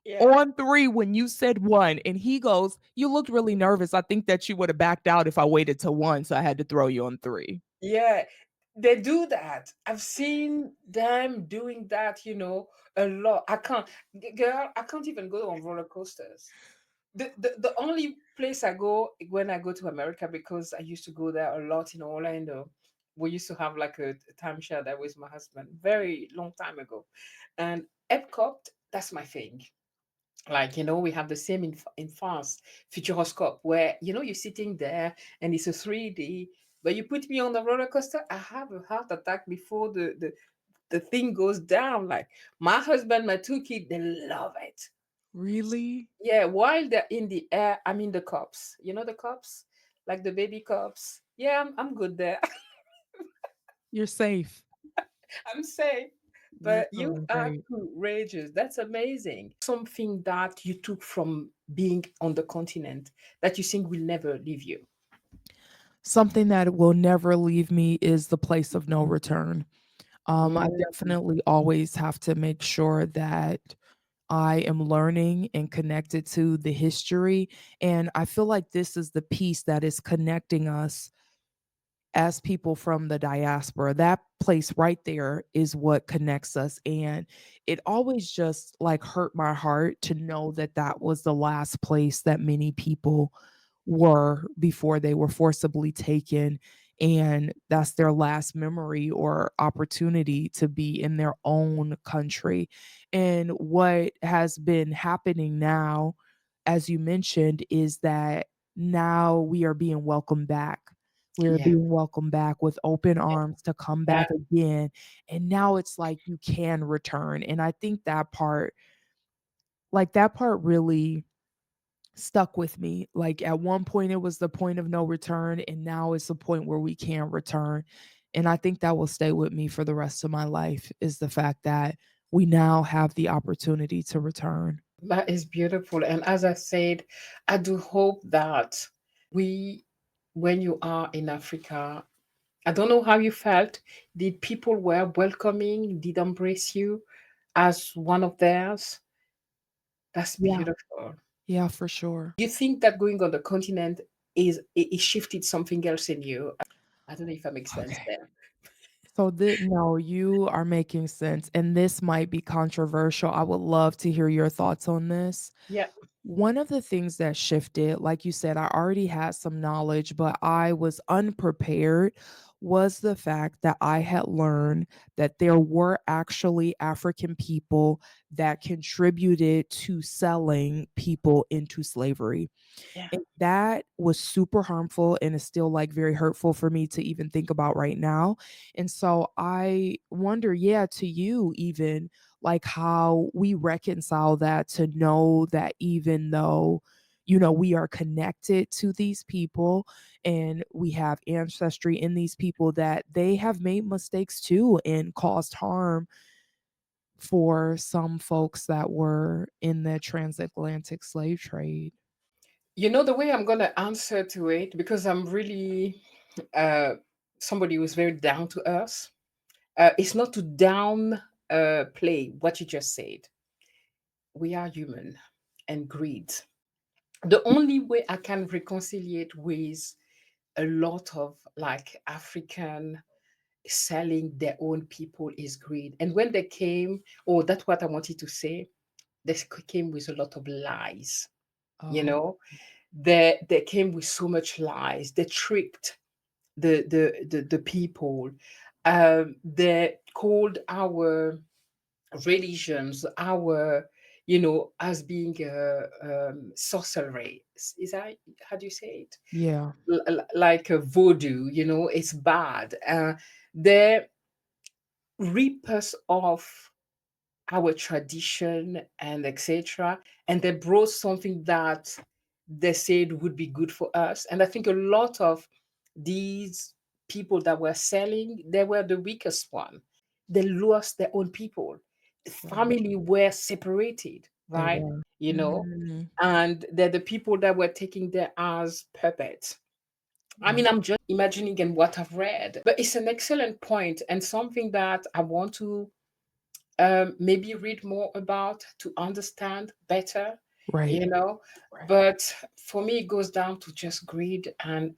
Yeah, on 3 when you said 1?" And he goes, "You looked really nervous. I think that you would have backed out if I waited to 1, so I had to throw you on 3." yeah. They do that. I've seen them doing that, a lot. Girl, I can't even go on roller coasters. The only place I go when I go to America, because I used to go there a lot in Orlando. We used to have like a timeshare there with my husband very long time ago. And Epcot, that's my thing. Like, we have the same in France, Futuroscope, where, you're sitting there and it's a 3D, but you put me on the roller coaster, I have a heart attack before the thing goes down. Like my husband, my 2 kids, they love it. Really? Yeah, while they're in the air, I'm in the cups. You know the cups? Like the baby cups. Yeah, I'm good there. You're safe. I'm safe. You're But you feeling are great. courageous. That's amazing. Something that you took from being on the continent that you think will never leave you. Something that will never leave me is the place of no return. I Mm, definitely always have to make sure that I am learning and connected to the history, and I feel like this is the piece that is connecting us as people from the diaspora. That place right there is what connects us, and it always just, like, hurt my heart to know that that was the last place that many people were before they were forcibly taken, and that's their last memory or opportunity to be in their own country. And what has been happening now, as you mentioned, is that now we are being welcomed back. We're yeah, being welcomed back with open arms to come yeah, back again, and now it's like you can return, and I think that part really stuck with me. Like, at one point, it was the point of no return, and now it's the point where we can return, and I think that will stay with me for the rest of my life, is the fact that we now have the opportunity to return. that is beautiful. And as I said, I do hope that we, when you are in Africa, I don't know how you felt. Did people were welcoming, did embrace you as one of theirs? That's Yeah. beautiful. Yeah, for sure. You think that going on the continent it shifted something else in you? I don't know if I make sense Okay. there. So no, you are making sense, and this might be controversial. I would love to hear your thoughts on this. Yeah, One of the things that shifted, like you said, I already had some knowledge, but I was unprepared, was the fact that I had learned that there were actually African people that contributed to selling people into slavery. yeah. And that was super harmful and is still, like, very hurtful for me to even think about right now. And so I wonder, yeah, to you even, like, how we reconcile that, to know that even though, we are connected to these people and we have ancestry in these people, that they have made mistakes too and caused harm for some folks that were in the transatlantic slave trade. You know the way I'm gonna answer to it, because I'm really uh somebody who's very down to earth. It's not to down play what you just said. We are human and greed. The only way I can reconcile with a lot of like African selling their own people is greed. And when they came, oh, that's what I wanted to say. They came with a lot of lies. You Oh, know, they came with so much lies. They tricked the people. They called our religions, our as being sorcery. Is that how do you say it? yeah. Like a voodoo. It's bad. They rip us off our tradition and etc. And they brought something that they said would be good for us. And I think a lot of these people that were selling, they were the weakest one. They lost their own people. Right. Family were separated, They right? were. You know, Mhm. and they're the people that were taking them as puppets. I Right. mean, I'm just imagining and what I've read, but it's an excellent point and something that I want to maybe read more about to understand better, Right. you know. Right. But for me, it goes down to just greed, and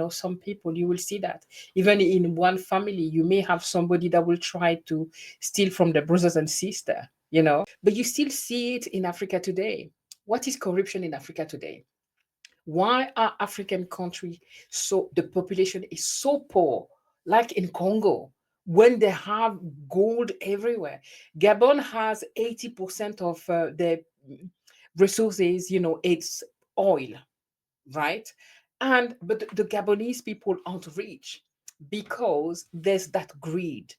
some people you will see that even in one family, you may have somebody that will try to steal from the brothers and sister, but you still see it in Africa today. What is corruption in Africa today? Why are African countries so the population is so poor, like in Congo, when they have gold everywhere? Gabon has 80% of the resources, it's oil, right? And but the Gabonese people aren't rich because there's that greed.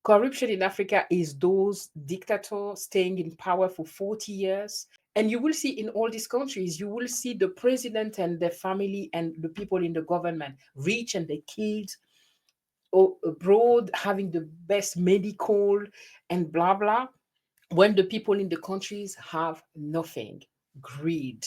Corruption in Africa is those dictators staying in power for 40 years. And you will see in all these countries, you will see the president and their family and the people in the government, rich and the kids abroad, having the best medical and blah, blah, when the people in the countries have nothing, greed.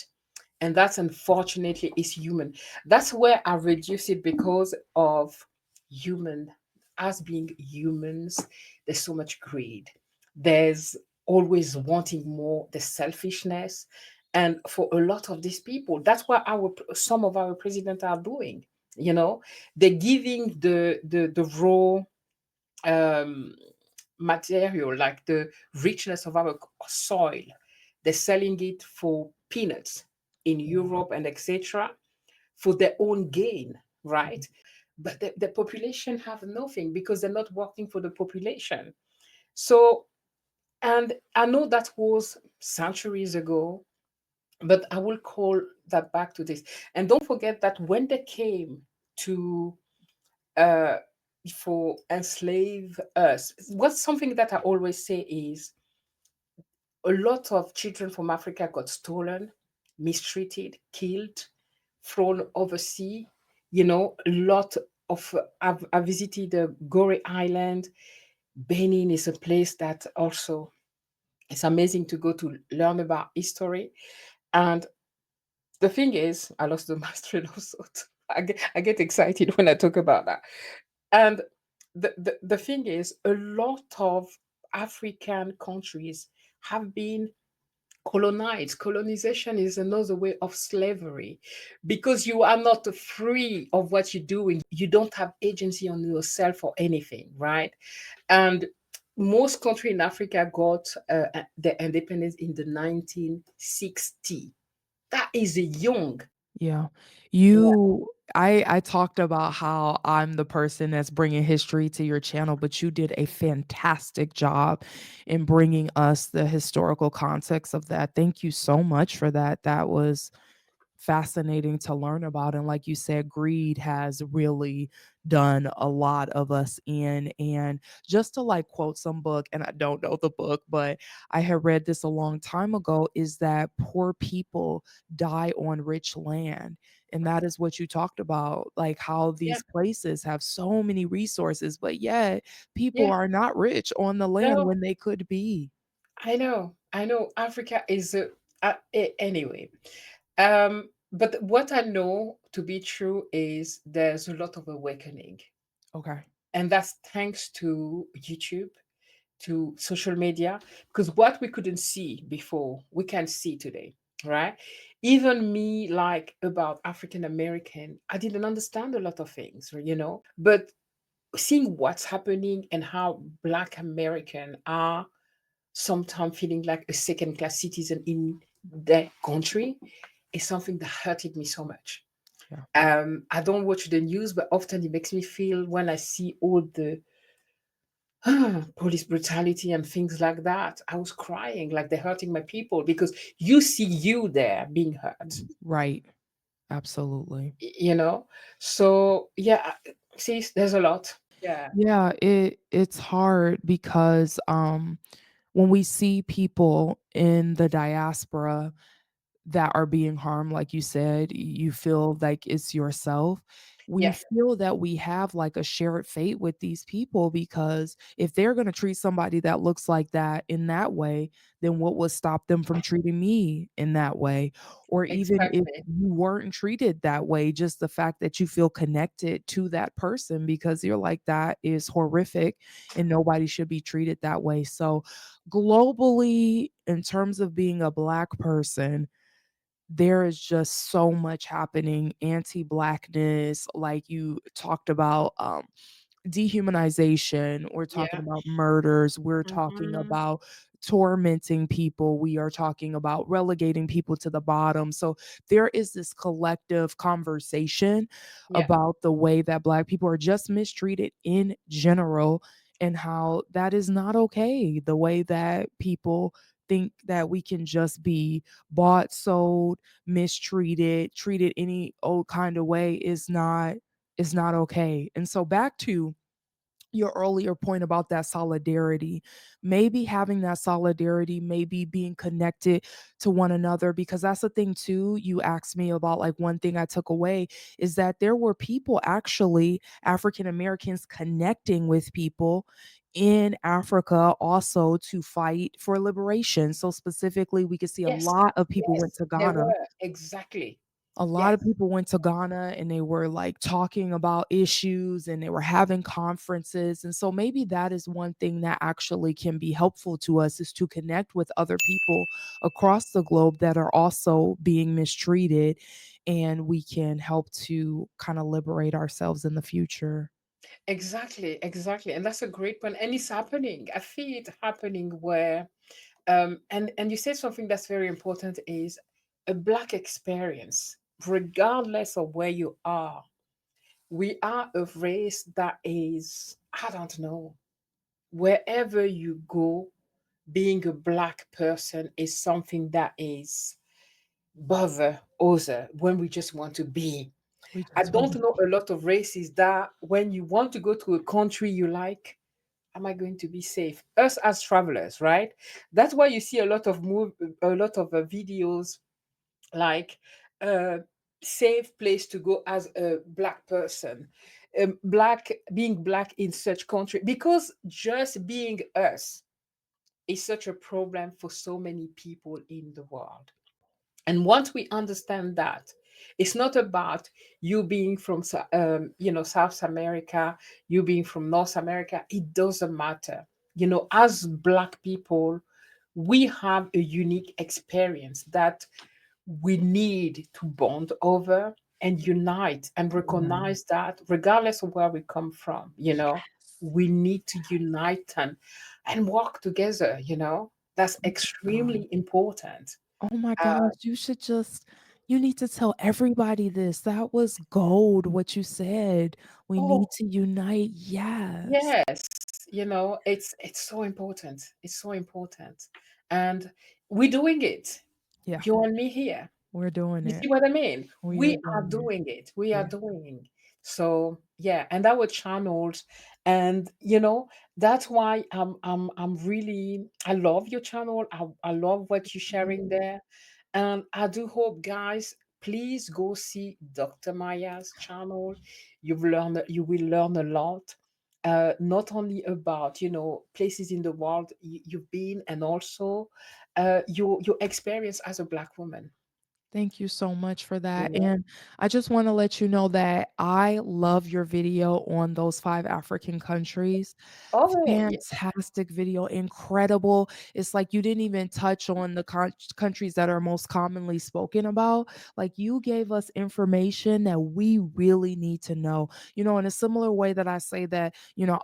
And that's unfortunately is human. That's where I reduce it because of human, us being humans. There's so much greed. There's always wanting more, the selfishness. And for a lot of these people, that's what our some of our presidents are doing. You know, they're giving the raw um, material, like the richness of our soil. They're selling it for peanuts in Yeah. Europe and etc. for their own gain, right? But the population have nothing because they're not working for the population. So, and I know that was centuries ago, but I will call that back to this. And don't forget that when they came to uh, for enslave us, what's something that I always say is a lot of children from Africa got stolen, mistreated, killed, thrown overseas. You know, a lot of I visited Goree Island. Benin is a place that also it's amazing to go to learn about history. And the thing is, I lost the master of thought. I get excited when I talk about that. And the thing is, a lot of African countries have been colonized. Colonization is another way of slavery because you are not free of what you're doing. You don't have agency on yourself or anything, right? And most country in Africa got the independence in the 1960. That is young. Yeah. Yeah. I talked about how I'm the person that's bringing history to your channel, but you did a fantastic job in bringing us the historical context of that. Thank you so much for that. That was fascinating to learn about. And like you said, greed has really done a lot of us in. And just to like quote some book, and I don't know the book, but I had read this a long time ago, is that poor people die on rich land. And that is what you talked about, like how Yeah. these places have so many resources, but yet people Yeah. are not rich on the land No, when they could be. I know. I know. Africa is anyway. But what I know to be true is there's a lot of awakening, Okay. and that's thanks to YouTube, to social media, because what we couldn't see before, we can see today, right? Even me, like about African American, I didn't understand a lot of things, but seeing what's happening and how Black American are sometimes feeling like a second class citizen in their country is something that hurted me so much. Yeah. I don't watch the news, but often it makes me feel when I see all the police brutality and things like that. I was crying like they're hurting my people because you see you there being hurt, Right. Absolutely. you know? So, yeah, see, there's a lot. Yeah. Yeah, it's hard because when we see people in the diaspora that are being harmed, like you said, you feel like it's yourself. We Yeah, feel that we have like a shared fate with these people because if they're going to treat somebody that looks like that in that way, then what would stop them from treating me in that way? Or even if exactly. you weren't treated that way, just the fact that you feel connected to that person because you're like, that is horrific and nobody should be treated that way. So, globally, in terms of being a Black person, there is just so much happening, anti-blackness, like you talked about, dehumanization, we're talking Yeah. about murders, we're talking Hmm. about tormenting people, we are talking about relegating people to the bottom. So there is this collective conversation Yeah. about the way that Black people are just mistreated in general and how that is not okay. The way that people think that we can just be bought, sold, mistreated, treated any old kind of way is not okay. And so back to your earlier point about that solidarity, maybe having that solidarity, maybe being connected to one another, because that's the thing too. You asked me about like one thing I took away is that there were people, actually African Americans, connecting with people in Africa also to fight for liberation. So specifically, we could see a Yes, lot of people went yes, to they Ghana. were. Exactly. A lot Yes, of people went to Ghana and they were like talking about issues and they were having conferences. And so maybe that is one thing that actually can be helpful to us is to connect with other people across the globe that are also being mistreated, and we can help to kind of liberate ourselves in the future. exactly, exactly. And that's a great point. And it's happening. I feel it happening where and you said something that's very important is a black experience, regardless of where you are. We are a race that is, I don't know, wherever you go, being a black person is something that is bother other when we just want to be. We I just want don't to know a lot of races that when you want to go to a country you like, am I going to be safe? Us as travelers, right? That's why you see a lot of videos like uh, safe place to go as a black person, black being black in such country because just being us is such a problem for so many people in the world. And once we understand that, it's not about you being from South America, you being from North America. It doesn't matter. As Black people, we have a unique experience that we need to bond over and unite and Mhm. recognize that regardless of where we come from, Yes. we need to unite and work together. That's Oh my God. extremely important. Oh my Uh, gosh, you need to tell everybody this. That was gold what you said. We oh, need to unite. Yes. yes, it's so important. It's so important. And we're doing it. Yeah, You and me here. we're doing You it. see what I mean? We are We are doing it. doing it. We are Yeah. doing. So yeah, and our channels, and that's why I'm really, I love your channel. I love what you're sharing there. And I do hope, guys, please go see Dr. Maya's channel. You will learn a lot. Not only about places in the world you've been, and also your experience as a Black woman. Thank you so much for You that, know. and I just wanna let you know that I love your video on those 5 African countries. Oh, yeah. Fantastic video, incredible. It's like you didn't even touch on the countries that are most commonly spoken about. Like, you gave us information that we really need to know. In a similar way that I say that,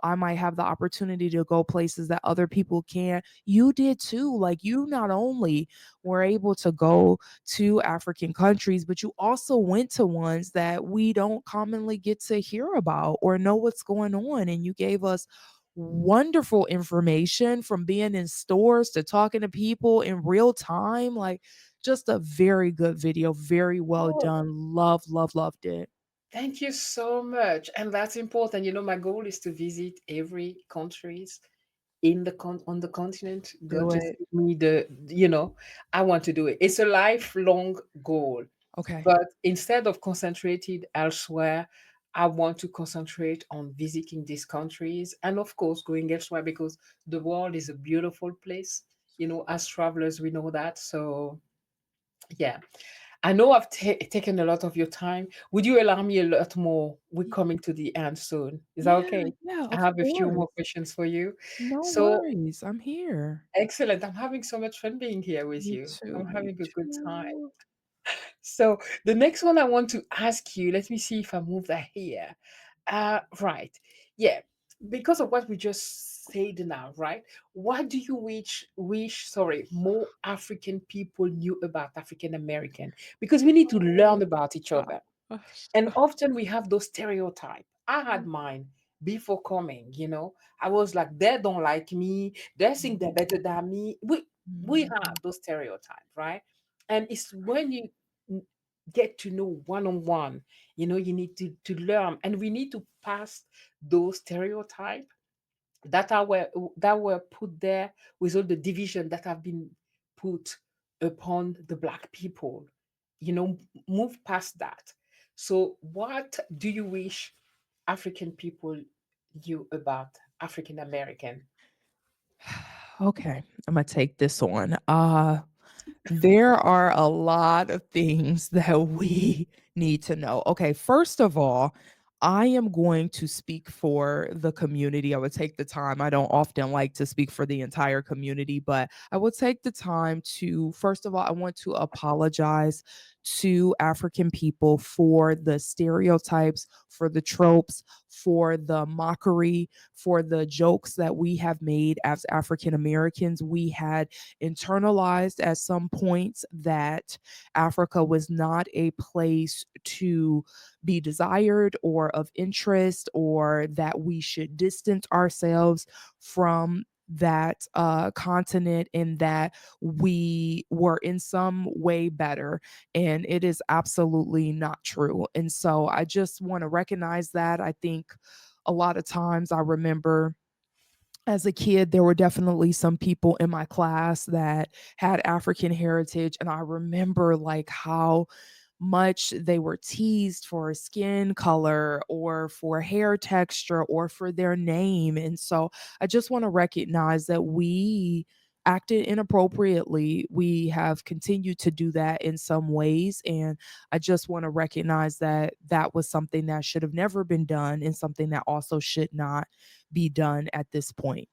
I might have the opportunity to go places that other people can't, you did too. Like, you not only were able to go to African countries, but you also went to ones that we don't commonly get to hear about or know what's going on. And you gave us wonderful information from being in stores to talking to people in real time. Like, just a very good video, very well Oh, done. Love, love, loved it. thank you so much. And that's important. My goal is to visit every countries on the continent. God Do just it. give me I want to do it. It's a lifelong goal. Okay. But instead of concentrated elsewhere, I want to concentrate on visiting these countries and of course going elsewhere because the world is a beautiful place. As travelers, we know that. So yeah. I know I've taken a lot of your time. Would you allow me a lot more? We're coming to the end soon. Is that Yeah, okay? yeah, I of have a few more course. questions for you. No So worries. I'm here. excellent. I'm having so much fun being here with Me you. too. I'm Me having a good time. too. So the next one I want to ask you, let me see if I move that here. Right. Yeah. Because of what we just said now, right? What do you wish, more African people knew about African American? Because we need to Oh learn about each my other. gosh. And often we have those stereotypes. I had mine before coming. I was like, they don't like me, they think they're better than me. We Mhm. have those stereotypes, right? And it's when you n- get to know one on one, you need to learn, and we need to pass those stereotypes that were put there with all the division that have been put upon the Black people. Move past that. So what do you wish African people knew about African American? Okay, I'm gonna take this on. There are a lot of things that we need to know. Okay, first of all, I am going to speak for the community. I would take the time. I don't often like to speak for the entire community, but I will take the time to, first of all, I want to apologize to African people for the stereotypes, for the tropes, for the mockery, for the jokes that we have made as African Americans. We had internalized at some points that Africa was not a place to be desired or of interest, or that we should distance ourselves from that continent, and that we were in some way better. And it is absolutely not true. And so I just want to recognize that. I think a lot of times I remember as a kid, there were definitely some people in my class that had African heritage. And I remember like how much they were teased for skin color or for hair texture or for their name. And so I just want to recognize that we acted inappropriately. We have continued to do that in some ways. And I just want to recognize that that was something that should have never been done, and something that also should not be done at this point.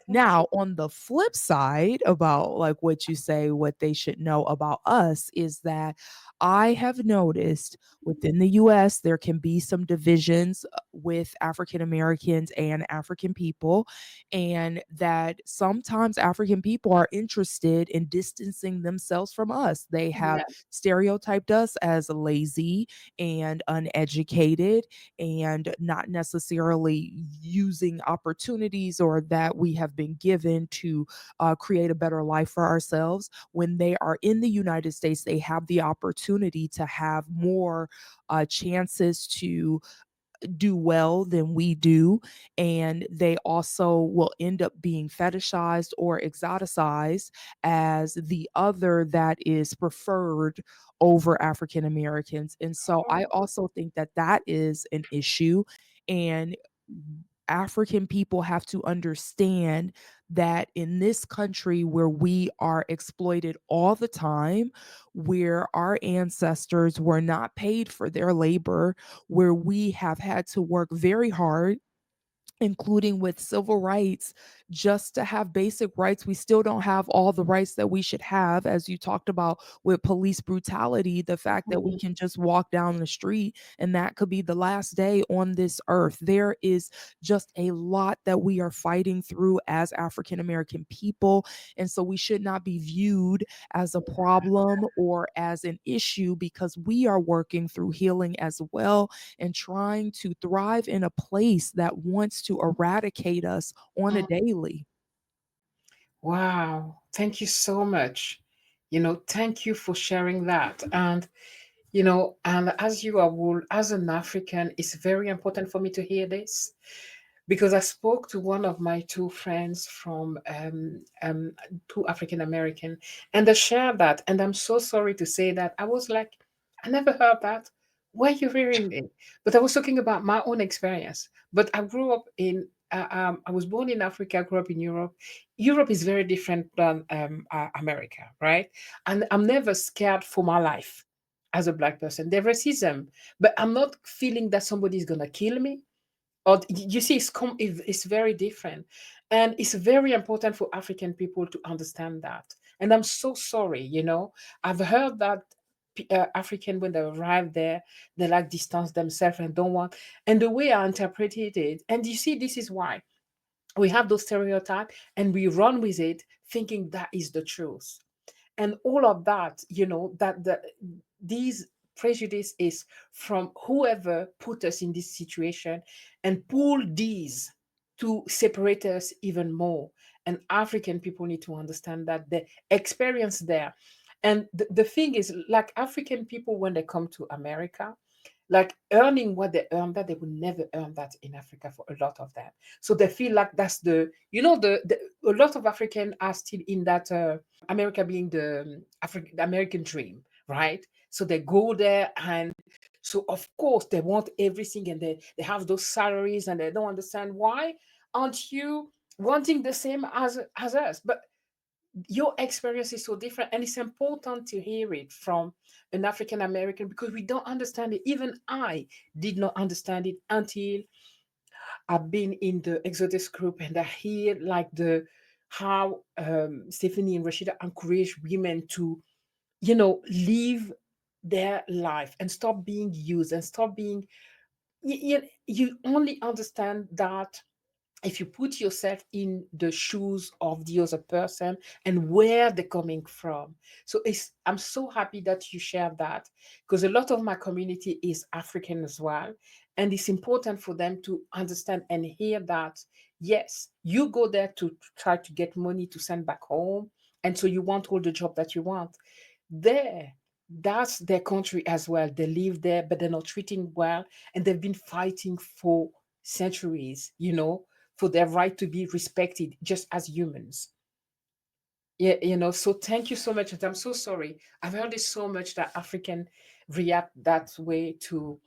Thank you. Now, on the flip side, about like what you say, what they should know about us is that I have noticed within the US, there can be some divisions with African Americans and African people, and that sometimes African people are interested in distancing themselves from us. They have Yeah. stereotyped us as lazy and uneducated, and not necessarily using opportunities or that we have been given to create a better life for ourselves. When they are in the United States, they have the opportunity to have more chances to do well than we do. And they also will end up being fetishized or exoticized as the other that is preferred over African Americans. And so I also think that that is an issue. And African people have to understand that in this country where we are exploited all the time, where our ancestors were not paid for their labor, where we have had to work very hard, including with civil rights, just to have basic rights. We still don't have all the rights that we should have, as you talked about with police brutality, the fact that we Mhm. can just walk down the street and that could be the last day on this earth. There is just a lot that we are fighting through as African American people. And so we should not be viewed as a problem or as an issue, because we are working through healing as well, and trying to thrive in a place that wants to eradicate us on a Mm. daily. Wow. Thank you so much. Thank you for sharing that. And as you are as an African, it's very important for me to hear this, because I spoke to one of my two friends from two African American, and they shared that. And I'm so sorry to say that. I was like, I never heard that. Where are you hearing it? But I was talking about my own experience. But I grew up I was born in Africa, grew up in Europe. Europe is very different than America, right? And I'm never scared for my life as a Black person. There's racism, but I'm not feeling that somebody's going to kill me, or you see it's very different. And it's very important for African people to understand that. And I'm so sorry, I've heard that African, when they arrive there, they like distance themselves and don't want. And the way I interpreted it, and you see, this is why we have those stereotypes and we run with it thinking that is the truth. And all of that, that these prejudice is from whoever put us in this situation and pull these to separate us even more. And African people need to understand that the experience there. And the thing is, like, African people, when they come to America, like earning what they earn, that they would never earn that in Africa, for a lot of them. So they feel like that's the a lot of African are still in that America being the American dream, right? So they go there, and so of course they want everything, and they have those salaries, and they don't understand why. aren't you wanting the same as us? But your experience is so different, and it's important to hear it from an African American, because we don't understand it. Even I did not understand it until I've been in the Exodus group, and I hear like the how Stephanie and Rashida encourage women to, live their life and stop being used and stop being. You only understand that if you put yourself in the shoes of the other person and where they're coming from. So I'm so happy that you shared that, because a lot of my community is African as well, and it's important for them to understand and hear that yes, you go there to try to get money to send back home, and so you want all the job that you want there. That's their country as well. They live there, but they're not treating well, and they've been fighting for centuries, for their right to be respected just as humans. Yeah, so thank you so much. And I'm so sorry. I've heard it so much that African react that way to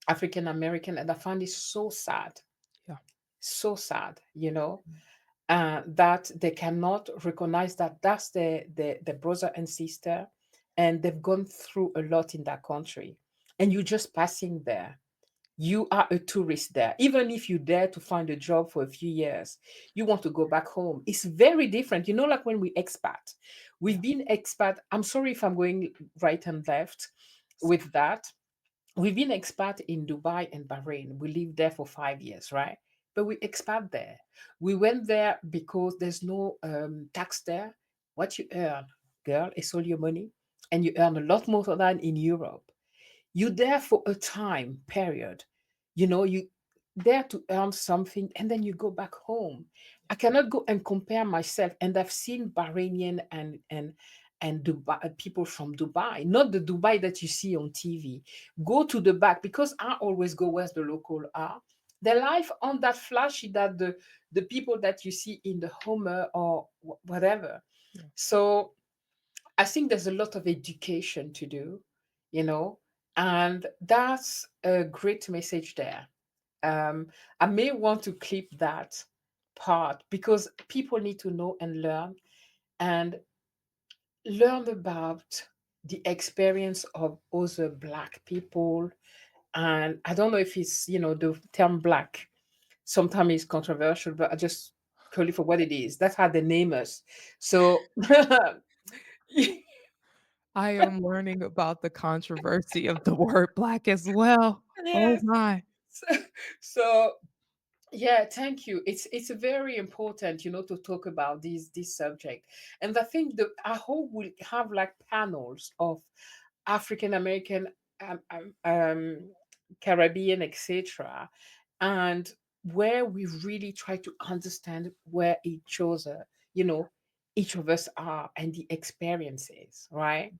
African American, and I find it so sad, Yeah. so sad, that they cannot recognize that that's the brother and sister, and they've gone through a lot in that country, and you're just passing there. You are a tourist there. Even if you dare to find a job for a few years, you want to go back home. It's very different. Like when we expat, we've been expat. I'm sorry if I'm going right and left with that. We've been expat in Dubai and Bahrain. We lived there for 5 years, right? But we expat there. We went there because there's no tax there. What you earn, girl, is all your money. And you earn a lot more than in Europe. You're there for a time period. You there to earn something, and then you go back home. I cannot go and compare myself. And I've seen Bahrainian and Dubai people from Dubai, not the Dubai that you see on TV. Go to the back, because I always go where the local are. The life on that flashy that the people that you see in the Homer or whatever. Yeah. So I think there's a lot of education to do, you know, and that's a great message there. I may want to clip that part, because people need to know and learn about the experience of other Black people. And I don't know if it's, the term Black sometimes is controversial, but I just call it for what it is. That's how they name us. So, I am learning about the controversy of the word black as well. Oh yes. my. So, so yeah, thank you. It's very important, to talk about this subject. And I think that I hope we'll have like panels of African American, Caribbean, etc., and where we really try to understand where you know, each of us are, and the experiences, right?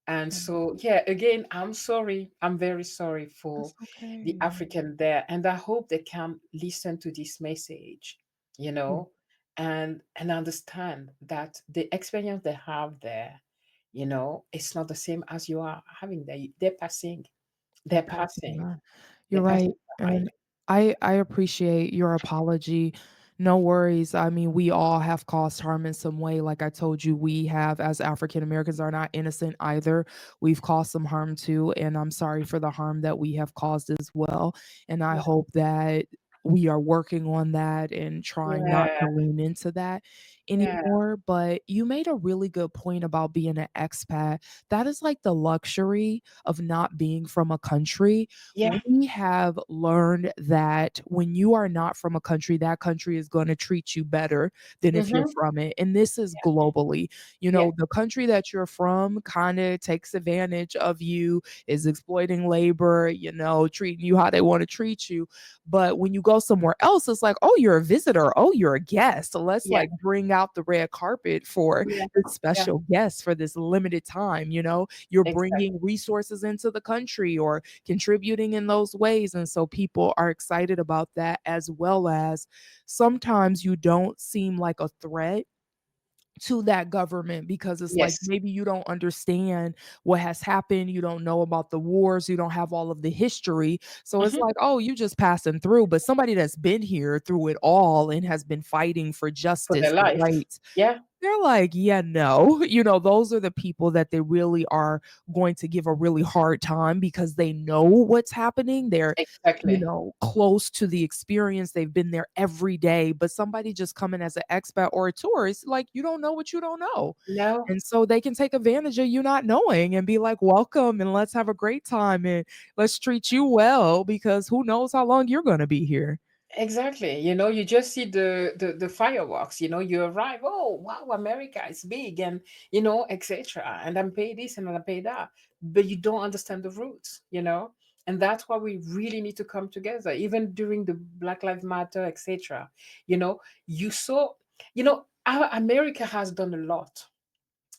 And Yeah, so, yeah, again, I'm sorry. I'm very sorry for that's the okay. African there. And I hope they can listen to this message, Yeah, and understand that the experience they have there, it's not the same as you are having there. They're passing. they're They're passing passing. by. They're You're right, passing by. and I appreciate your apology. No worries. I mean, we all have caused harm in some way. Like I told you, we have, as African Americans, are not innocent either. We've caused some harm too, and I'm sorry for the harm that we have caused as well. And I Yeah. hope that we are working on that and trying not Yeah. to lean into that Yeah. anymore. But you made a really good point about being an expat. That is like the luxury of not being from a country. Yeah. We have learned that when you are not from a country, that country is going to treat you better than if you're Mm-hmm. from it. And this is globally. Yeah. The country that you're from kind of takes advantage of you, is exploiting labor, treating you how they want to treat you. But when you go somewhere else, it's like, oh, you're a visitor. Oh, you're a guest. So let's Yeah. like bring out the red carpet for Yeah. this Yeah. special guest for this limited time. You're Exactly. bringing resources into the country or contributing in those ways. And so people are excited about that, as well as sometimes you don't seem like a threat to that government because it's like Yes. maybe you don't understand what has happened, you don't know about the wars, you don't have all of the history. So it's Mhm. like, "Oh, you just passing through," but somebody that's been here through it all and has been fighting for For their justice and life. rights, Yeah, they're like, "Yeah, no." Those are the people that they really are going to give a really hard time because they know what's happening. They're, exactly. close to the experience. They've been there every day. But somebody just coming as an expat or a tourist, like, you don't know what you don't know. No. And so they can take advantage of you not knowing and be like, welcome and let's have a great time and let's treat you well because who knows how long you're going to be here. Exactly. You just see the fireworks, you arrive, oh wow, America is big and etc. And I'm pay this and I'm pay that. But you don't understand the roots. And that's why we really need to come together, even during the Black Lives Matter, etc. You know, you saw, our America has done a lot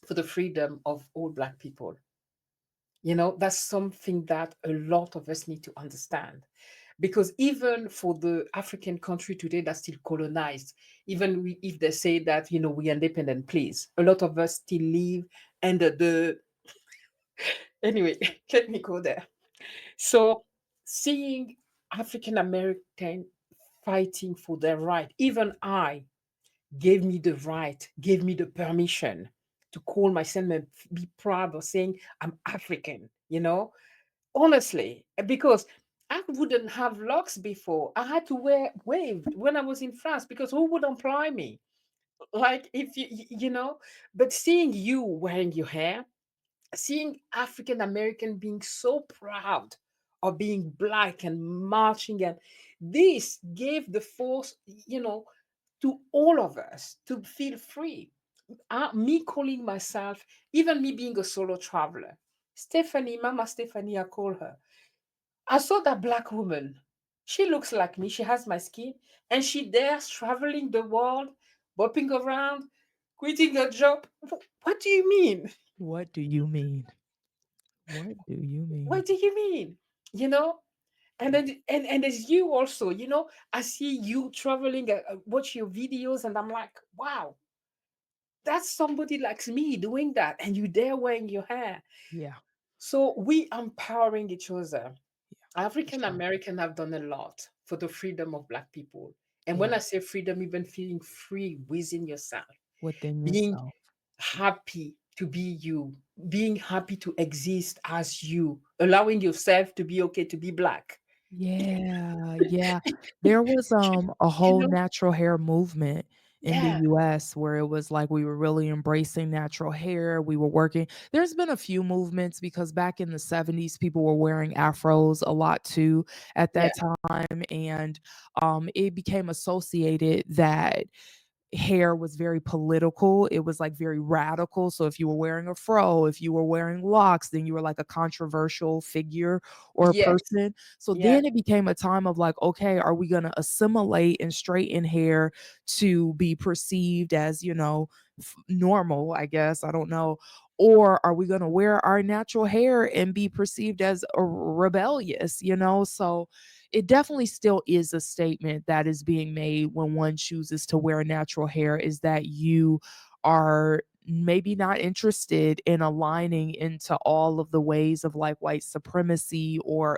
for the freedom of all Black people. That's something that a lot of us need to understand. Because even for the African country today that's still colonized, even if they say that, we are independent, please, a lot of us still live under the. Anyway, let me go there. So, seeing African American fighting for their right, even I gave me the right, gave me the permission to call myself and be proud of saying I'm African. Honestly, because I wouldn't have locks before. I had to wear waved when I was in France because who would employ me? Like if but seeing you wearing your hair, seeing African American being so proud of being Black and marching, and this gave the force, to all of us to feel free. Me calling myself, even me being a solo traveler, Stephanie, Mama Stephanie, I call her. I saw that Black woman. She looks like me. She has my skin. And she dares traveling the world, bopping around, quitting her job. What do you mean? What do you mean? What do you mean? What do you mean? You know? And as you also, I see you traveling, watch your videos, and I'm like, wow, that's somebody like me doing that. And you there wearing your hair. Yeah, So we empowering each other. for African sure. American have done a lot for the freedom of Black people. And when Yeah, I say freedom, even feeling free within yourself, within being yourself. happy to be you, being happy to exist as you, allowing yourself to be okay to be Black. Yeah, yeah. There was, a You whole know? natural hair movement in the Yeah, US where it was like we were really embracing natural hair, we were working there's been a few movements because back in the '70s, people were wearing afros a lot too at yeah, that time, and, it became associated that hair was very political. It was like very radical. So if you were wearing a fro, if you were wearing locks, then you were like a controversial figure or a yes, person. So yeah, then it became a time of like, okay, are we going to assimilate and straighten hair to be perceived as, normal, I guess. I don't know. Or are we going to wear our natural hair and be perceived as rebellious? So it definitely still is a statement that is being made when one chooses to wear natural hair is that you are maybe not interested in aligning into all of the ways of like white supremacy or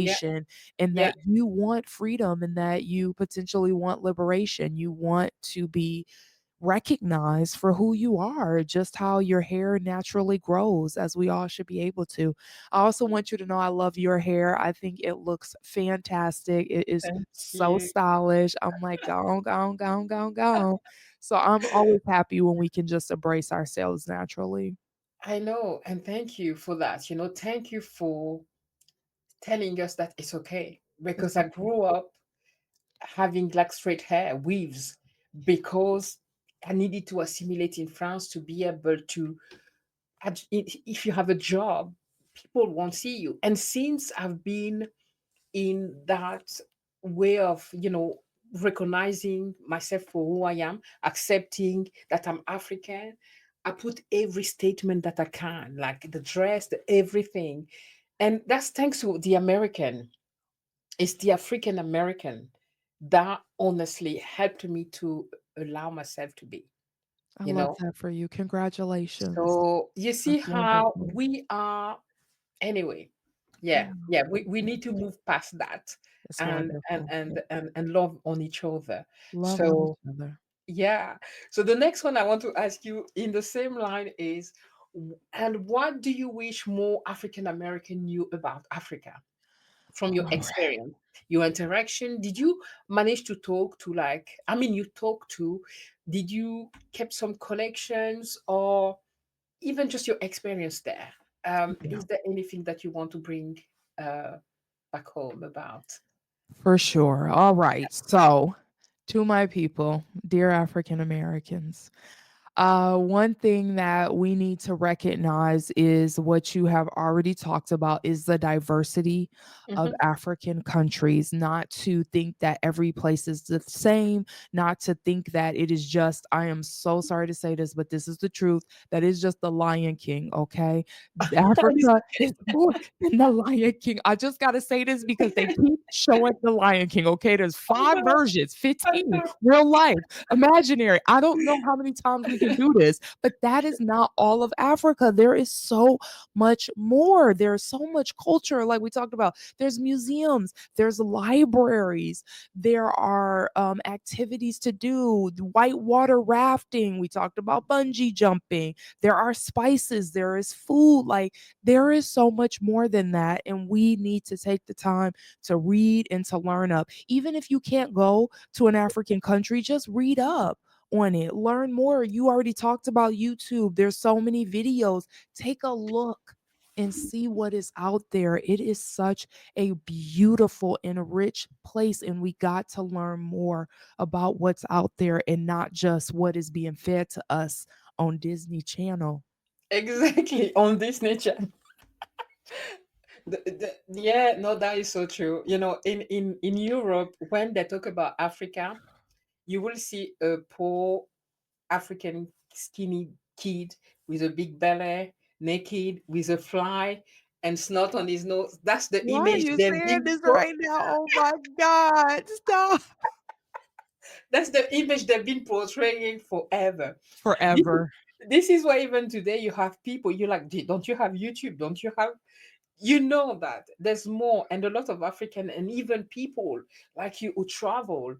yeah, assimilation, and yeah, that you want freedom and that you potentially want liberation. You want to be recognize for who you are, just how your hair naturally grows, as we all should be able to. I also want you to know I love your hair. I think it looks fantastic. It is thank so you. stylish. I'm like, go on, go on, go on, go on, go on. So I'm always happy when we can just embrace ourselves naturally. I know, and thank you for that. Thank you for telling us that it's okay. It's Because I okay. grew up having like straight hair, weaves, because I needed to assimilate in France to be able to. If you have a job, people won't see you. And since I've been in that way of, recognizing myself for who I am, accepting that I'm African, I put every statement that I can, like the dress, the everything. And that's thanks to the American. It's the African American that honestly helped me to allow myself to be. I you love know. that for you. Congratulations. So you see That's how wonderful. we are. Anyway, Yeah, yeah, we need to move past that it's and wonderful. Yeah. love on each other. Love on each So other. yeah. So the next one I want to ask you in the same line is, and what do you wish more African American knew about Africa from your Oh, experience, your interaction? Did you manage to talk to, like, I mean, you talked to, did you keep some connections, or even just your experience there? yeah, Is there anything that you want to bring uh, back home about? for sure. All right. So, to my people, dear African Americans, one thing that we need to recognize is what you have already talked about is the diversity of Mhm. African countries. Not to think that every place is the same, not to think that it is just, I am so sorry to say this, but this is the truth, that is just the Lion King, okay? It's Africa is more than the Lion King. I just got to say this because they keep showing the Lion King, okay? There's I five know, versions, I 15, know. real life, imaginary. I don't know how many times we can do this, but that is not all of Africa. There is so much more. There's so much culture, like we talked about. There's museums, there's libraries, there are activities to do, whitewater rafting. We talked about bungee jumping. There are spices, there is food. Like, there is so much more than that. And we need to take the time to read and to learn up. Even if you can't go to an African country, just read up on it, learn more. You already talked about YouTube. There's so many videos. Take a look and see what is out there. It is such a beautiful and rich place, and we got to learn more about what's out there and not just what is being fed to us on Disney Channel. Exactly, on this nature. Yeah, no, that is so true. You know, in Europe, when they talk about Africa, you will see a poor African skinny kid with a big belly, naked, with a fly and snot on his nose. That's the Why are image you they've saying been this right now? Oh my God, stop. that's the image they've been portraying forever. This, Forever. this is why even today you have people, you're like, don't you have YouTube? Don't you have, you know, that there's more, and a lot of African and even people like you who travel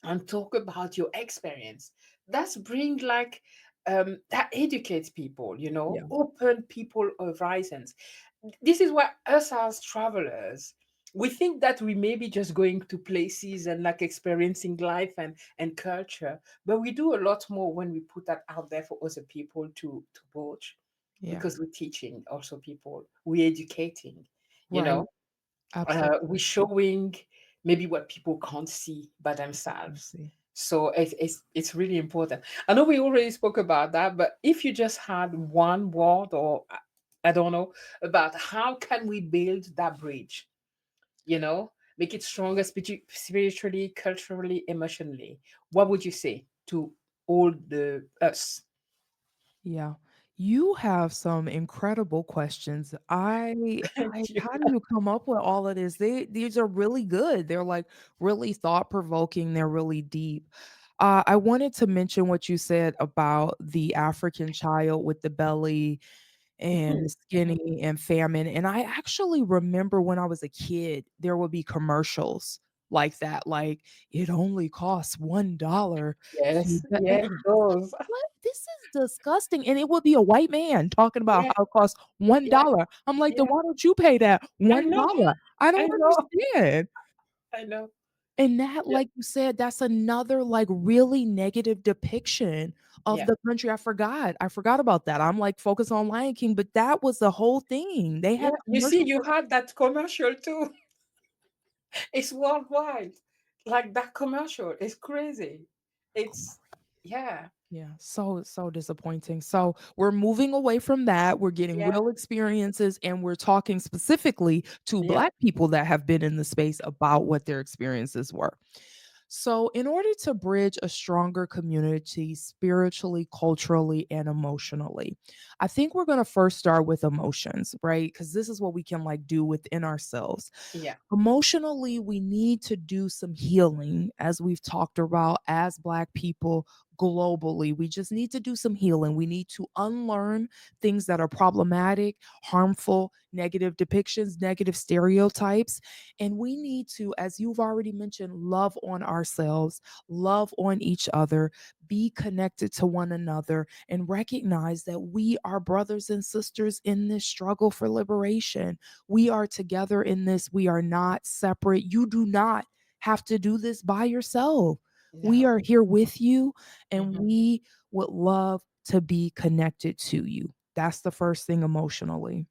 and talk about your experience. That's bring like that educates people, you know, Yeah. open people horizons. This is why us as travelers, we think that we may be just going to places and like experiencing life and culture, but we do a lot more when we put that out there for other people to watch, Yeah. because we're teaching also people, we're educating, you Right. know, we're Absolutely. showing maybe what people can't see by I themselves. see. So it's really important. I know we already spoke about that, but if you just had one word, or I don't know, about how can we build that bridge, you know, make it stronger spiritually, culturally, emotionally, what would you say to all the us? Yeah. You have some incredible questions. Thank you. How do you come up with all of this? These are really good. They're like really thought provoking. They're really deep. I wanted to mention what you said about the African child with the belly and Mhm. the skinny and famine. And I actually remember when I was a kid, there would be commercials like that, like it only costs $1 to Yes, and yeah, it does. what? This is disgusting, and it would be a white man talking about Yeah, how it costs yeah, $1. I'm like, "Then yeah. why don't you pay that I know, $1?" I I don't know, understand. I know. And that, Yeah, like you said, that's another, like, really negative depiction of yeah. the country. I forgot about that. I'm, like, focused on Lion King, but that was the whole thing. They Yeah, had you see, commercials you for had that commercial too. It's worldwide. Like that commercial is crazy. It's, yeah, yeah, so disappointing. So we're moving away from that. We're getting yeah, real experiences and we're talking specifically to yeah, Black people that have been in the space about what their experiences were. So, in order to bridge a stronger community spiritually, culturally, and emotionally, I think we're going to first start with emotions, right? Because this is what we can like do within ourselves. yeah, Emotionally, we need to do some healing, as we've talked about as Black people globally. We just need to do some healing. We need to unlearn things that are problematic, harmful, negative depictions, negative stereotypes. And we need to, as you've already mentioned, love on ourselves, love on each other, be connected to one another, and recognize that we are brothers and sisters in this struggle for liberation. We are together in this. We are not separate. You do not have to do this by yourself. We No. are here with you, and Mhm. we would love to be connected to you. That's the first thing emotionally.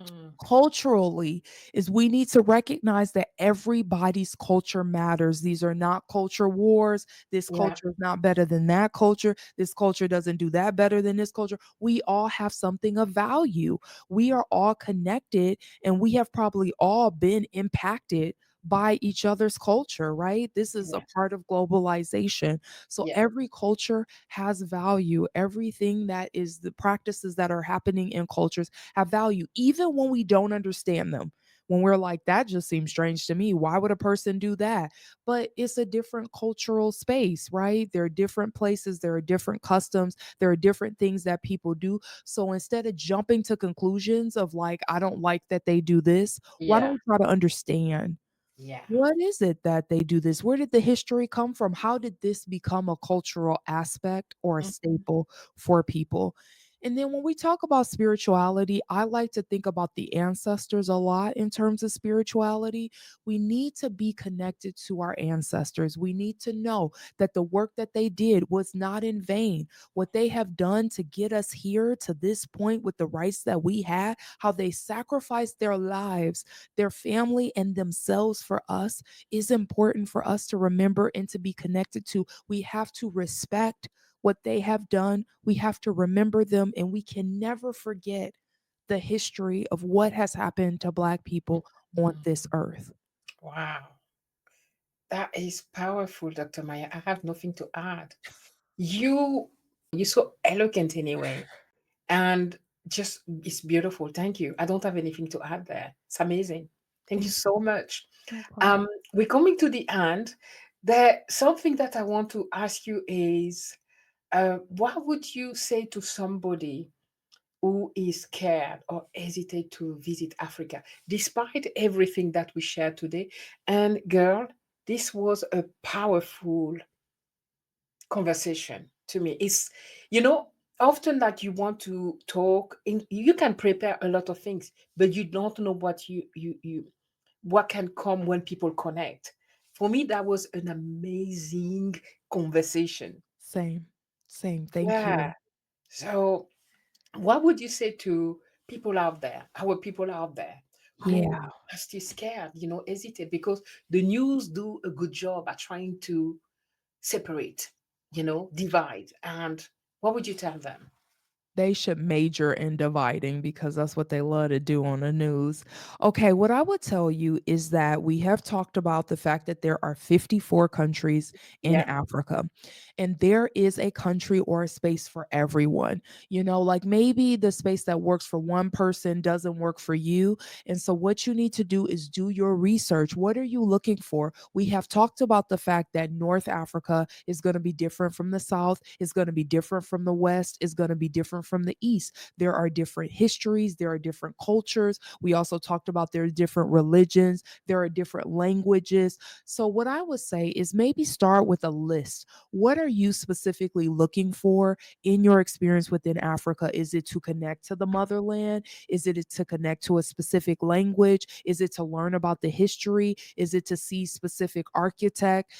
Mhm. Culturally is we need to recognize that everybody's culture matters. These are not culture wars. This Yeah. culture is not better than that culture. This culture doesn't do that better than this culture. We all have something of value. We are all connected, and we have probably all been impacted by each other's culture, right? This is a Yeah. part of globalization. So Yeah. every culture has value. Everything that is the practices that are happening in cultures have value, even when we don't understand them. When we're like, that just seems strange to me. Why would a person do that? But it's a different cultural space, right? There are different places, there are different customs, there are different things that people do. So instead of jumping to conclusions of like, I don't like that they do this, why don't Yeah. we try to understand? Yeah. What is it that they do this? Where did the history come from? How did this become a cultural aspect or a Mhm. staple for people? And then when we talk about spirituality, I like to think about the ancestors a lot in terms of spirituality. We need to be connected to our ancestors. We need to know that the work that they did was not in vain. What they have done to get us here to this point with the rights that we had, how they sacrificed their lives, their family, and themselves for us is important for us to remember and to be connected to. We have to respect what they have done. We have to remember them, and we can never forget the history of what has happened to Black people on Mhm. this earth. Wow. That is powerful, Dr. Maya. I have nothing to add. You you're so eloquent anyway. And just it's beautiful. Thank you. I don't have anything to add there. It's amazing. Thank you Thank so much. No problem. We're coming to the end. There something that I want to ask you is what would you say to somebody who is scared or hesitate to visit Africa, despite everything that we shared today? And girl, this was a powerful conversation to me. It's, you know, often that you want to talk, you can prepare a lot of things, but you don't know what what can come when people connect. For me, that was an amazing conversation. Same. Same. Thank Yeah. you. So what would you say to people out there, our people out there who Yeah. are still scared, hesitate, because the news do a good job at trying to separate, divide. And what would you tell them? They should major in dividing because that's what they love to do on the news. Okay, what I would tell you is that we have talked about the fact that there are 54 countries in Yeah. Africa, and there is a country or a space for everyone. Like maybe the space that works for one person doesn't work for you. And so, what you need to do is do your research. What are you looking for? We have talked about the fact that North Africa is going to be different from the South, is going to be different from the West, is going to be different from the East. There are different histories, there are different cultures. We also talked about there are different religions, there are different languages. So, what I would say is maybe start with a list. What are you specifically looking for in your experience within Africa? Is it to connect to the motherland? Is it to connect to a specific language? Is it to learn about the history? Is it to see specific architect?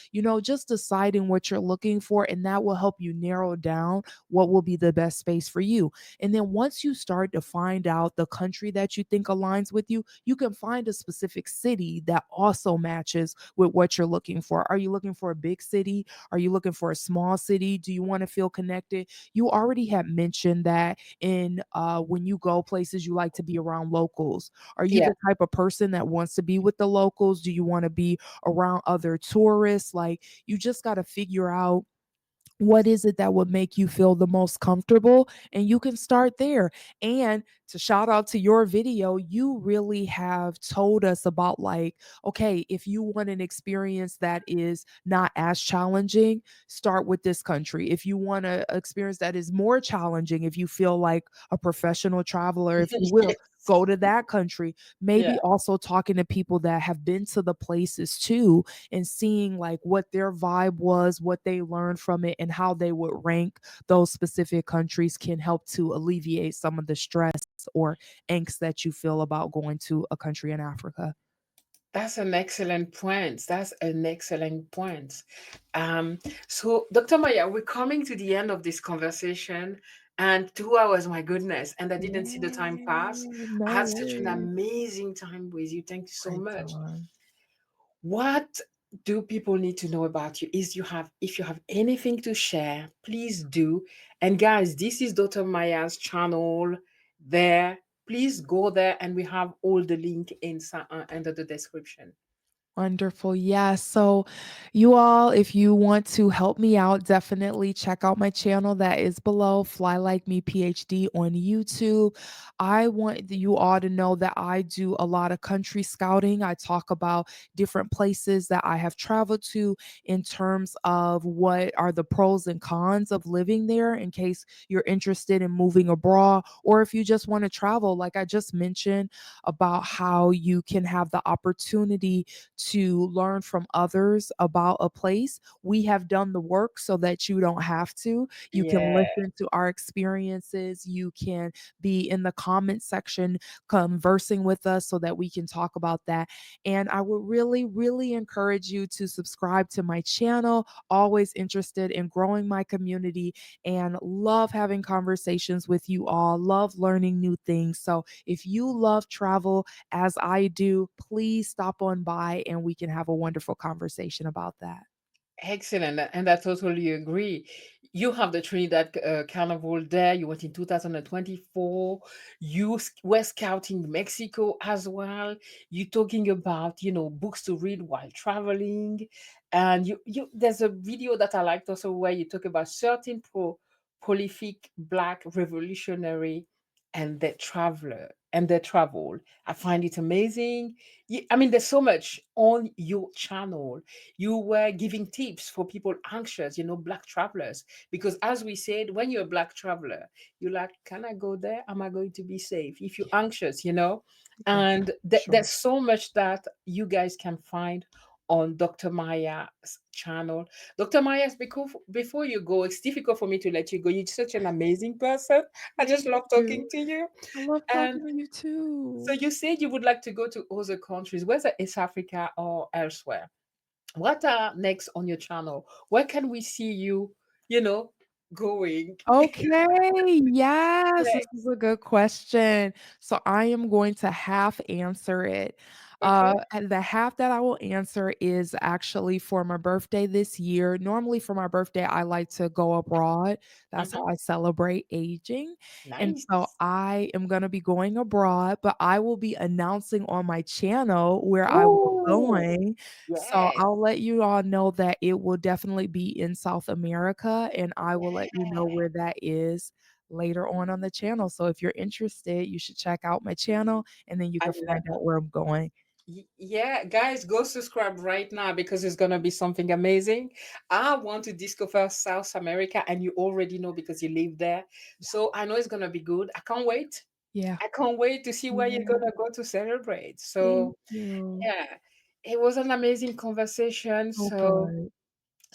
Just deciding what you're looking for, and that will help you narrow down what will be the best space for you. And then once you start to find out the country that you think aligns with you, you can find a specific city that also matches with what you're looking for. Are you looking for a big city? Are you looking for a small city? Do you want to feel connected? You already had mentioned that in when you go places, you like to be around locals. Are you Yeah. the type of person that wants to be with the locals? Do you want to be around other tourists? Like, you just got to figure out What is it that would make you feel the most comfortable? And you can start there. And to shout out to your video, you really have told us about, like, okay, if you want an experience that is not as challenging, start with this country. If you want an experience that is more challenging, if you feel like a professional traveler, if you will, Yes. go to that country. Yeah. Maybe also talking to people that have been to the places too, and seeing like what their vibe was, what they learned from it, and how they would rank those specific countries can help to alleviate some of the stress or angst that you feel about going to a country in Africa. That's an excellent point. That's an excellent point. Um, so, Dr. Maya, we're coming to the end of this conversation, and 2 hours, my goodness, and I didn't see the time pass. Yeah, I no had such an worries. amazing time with you. Thank you so Great much. time. What do people need to know about you? Is you have if you have anything to share, please do. And guys, this is Dr. Maya's channel there. Please go there, and we have all the link under the description. Wonderful. Yes. So, you all, if you want to help me out, definitely check out my channel that is below, Fly Like Me PhD on YouTube. I want you all to know that I do a lot of country scouting. I talk about different places that I have traveled to in terms of what are the pros and cons of living there in case you're interested in moving abroad, or if you just want to travel, like I just mentioned about how you can have the opportunity to learn from others about a place. We have done the work so that you don't have to. You can Yeah, listen to our experiences. You can be in the comment section conversing with us so that we can talk about that. And I would really, really encourage you to subscribe to my channel. Always interested in growing my community and love having conversations with you all, love learning new things. So if you love travel, as I do, please stop on by and we can have a wonderful conversation about that. excellent. And I totally agree. You have the Trinidad Carnival there. You went in 2024. Were scouting Mexico as well. You talking about, books to read while traveling. And there's a video that I liked also where you talk about certain prolific Black revolutionary and their travel. I find it amazing. I mean, there's so much on your channel. You were giving tips for people anxious, Black travelers. Because as we said, when you're a Black traveler, you're like, can I go there? Am I going to be safe? If you're anxious. Yeah, And sure. there's so much that you guys can find on Dr. Maya's channel. Dr. Maya's, before you go, it's difficult for me to let you go. You're such an amazing person. I just Thank love talking you. to you. I love And talking to you so too. you said you would like to go to other countries, whether it's Africa or elsewhere. What are next on your channel? Where can we see you, you know, going? Okay, yes, this is Next. a good question. So I am going to half answer it. Okay. And the half that I will answer is actually for my birthday this year. Normally, for my birthday, I like to go abroad. That's Hmm. how I celebrate aging. And so Nice. I am going to be going abroad, but I will be announcing on my channel where I will be Oh, going. So yes. I'll let you all know that it will definitely be in South America, and I will let you know where that is later on the channel. So if you're interested, you should check out my channel and then you I can love find out where I'm going. Yeah, guys, go subscribe right now because it's gonna be something amazing. I want to discover South America, and you already know because you live there. So I know it's gonna be good. I can't wait. Yeah. I can't wait to see where you're Yeah. gonna go to celebrate. Thank So you. yeah, it was an amazing conversation. Oh, So good.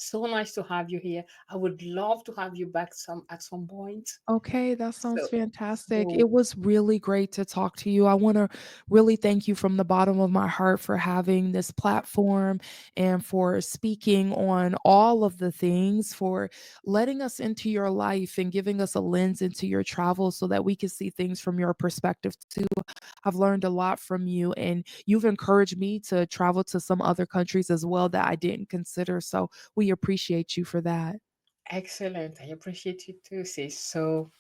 so nice to have you here. I would love to have you back at some point. Okay, that sounds So fantastic. so It was really great to talk to you. I want to really thank you from the bottom of my heart for having this platform and for speaking on all of the things, for letting us into your life and giving us a lens into your travel so that we can see things from your perspective too. I've learned a lot from you, and you've encouraged me to travel to some other countries as well that I didn't consider. So we appreciate you for that. excellent. I appreciate you too, sis. So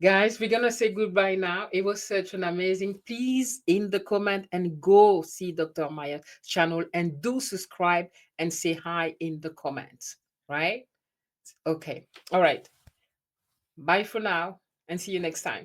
guys, we're gonna say goodbye now. It was such an amazing. Please in the comment and go see Dr. Maya's channel and do subscribe and say hi in the comments. Right? Okay. All right. Bye for now and see you next time.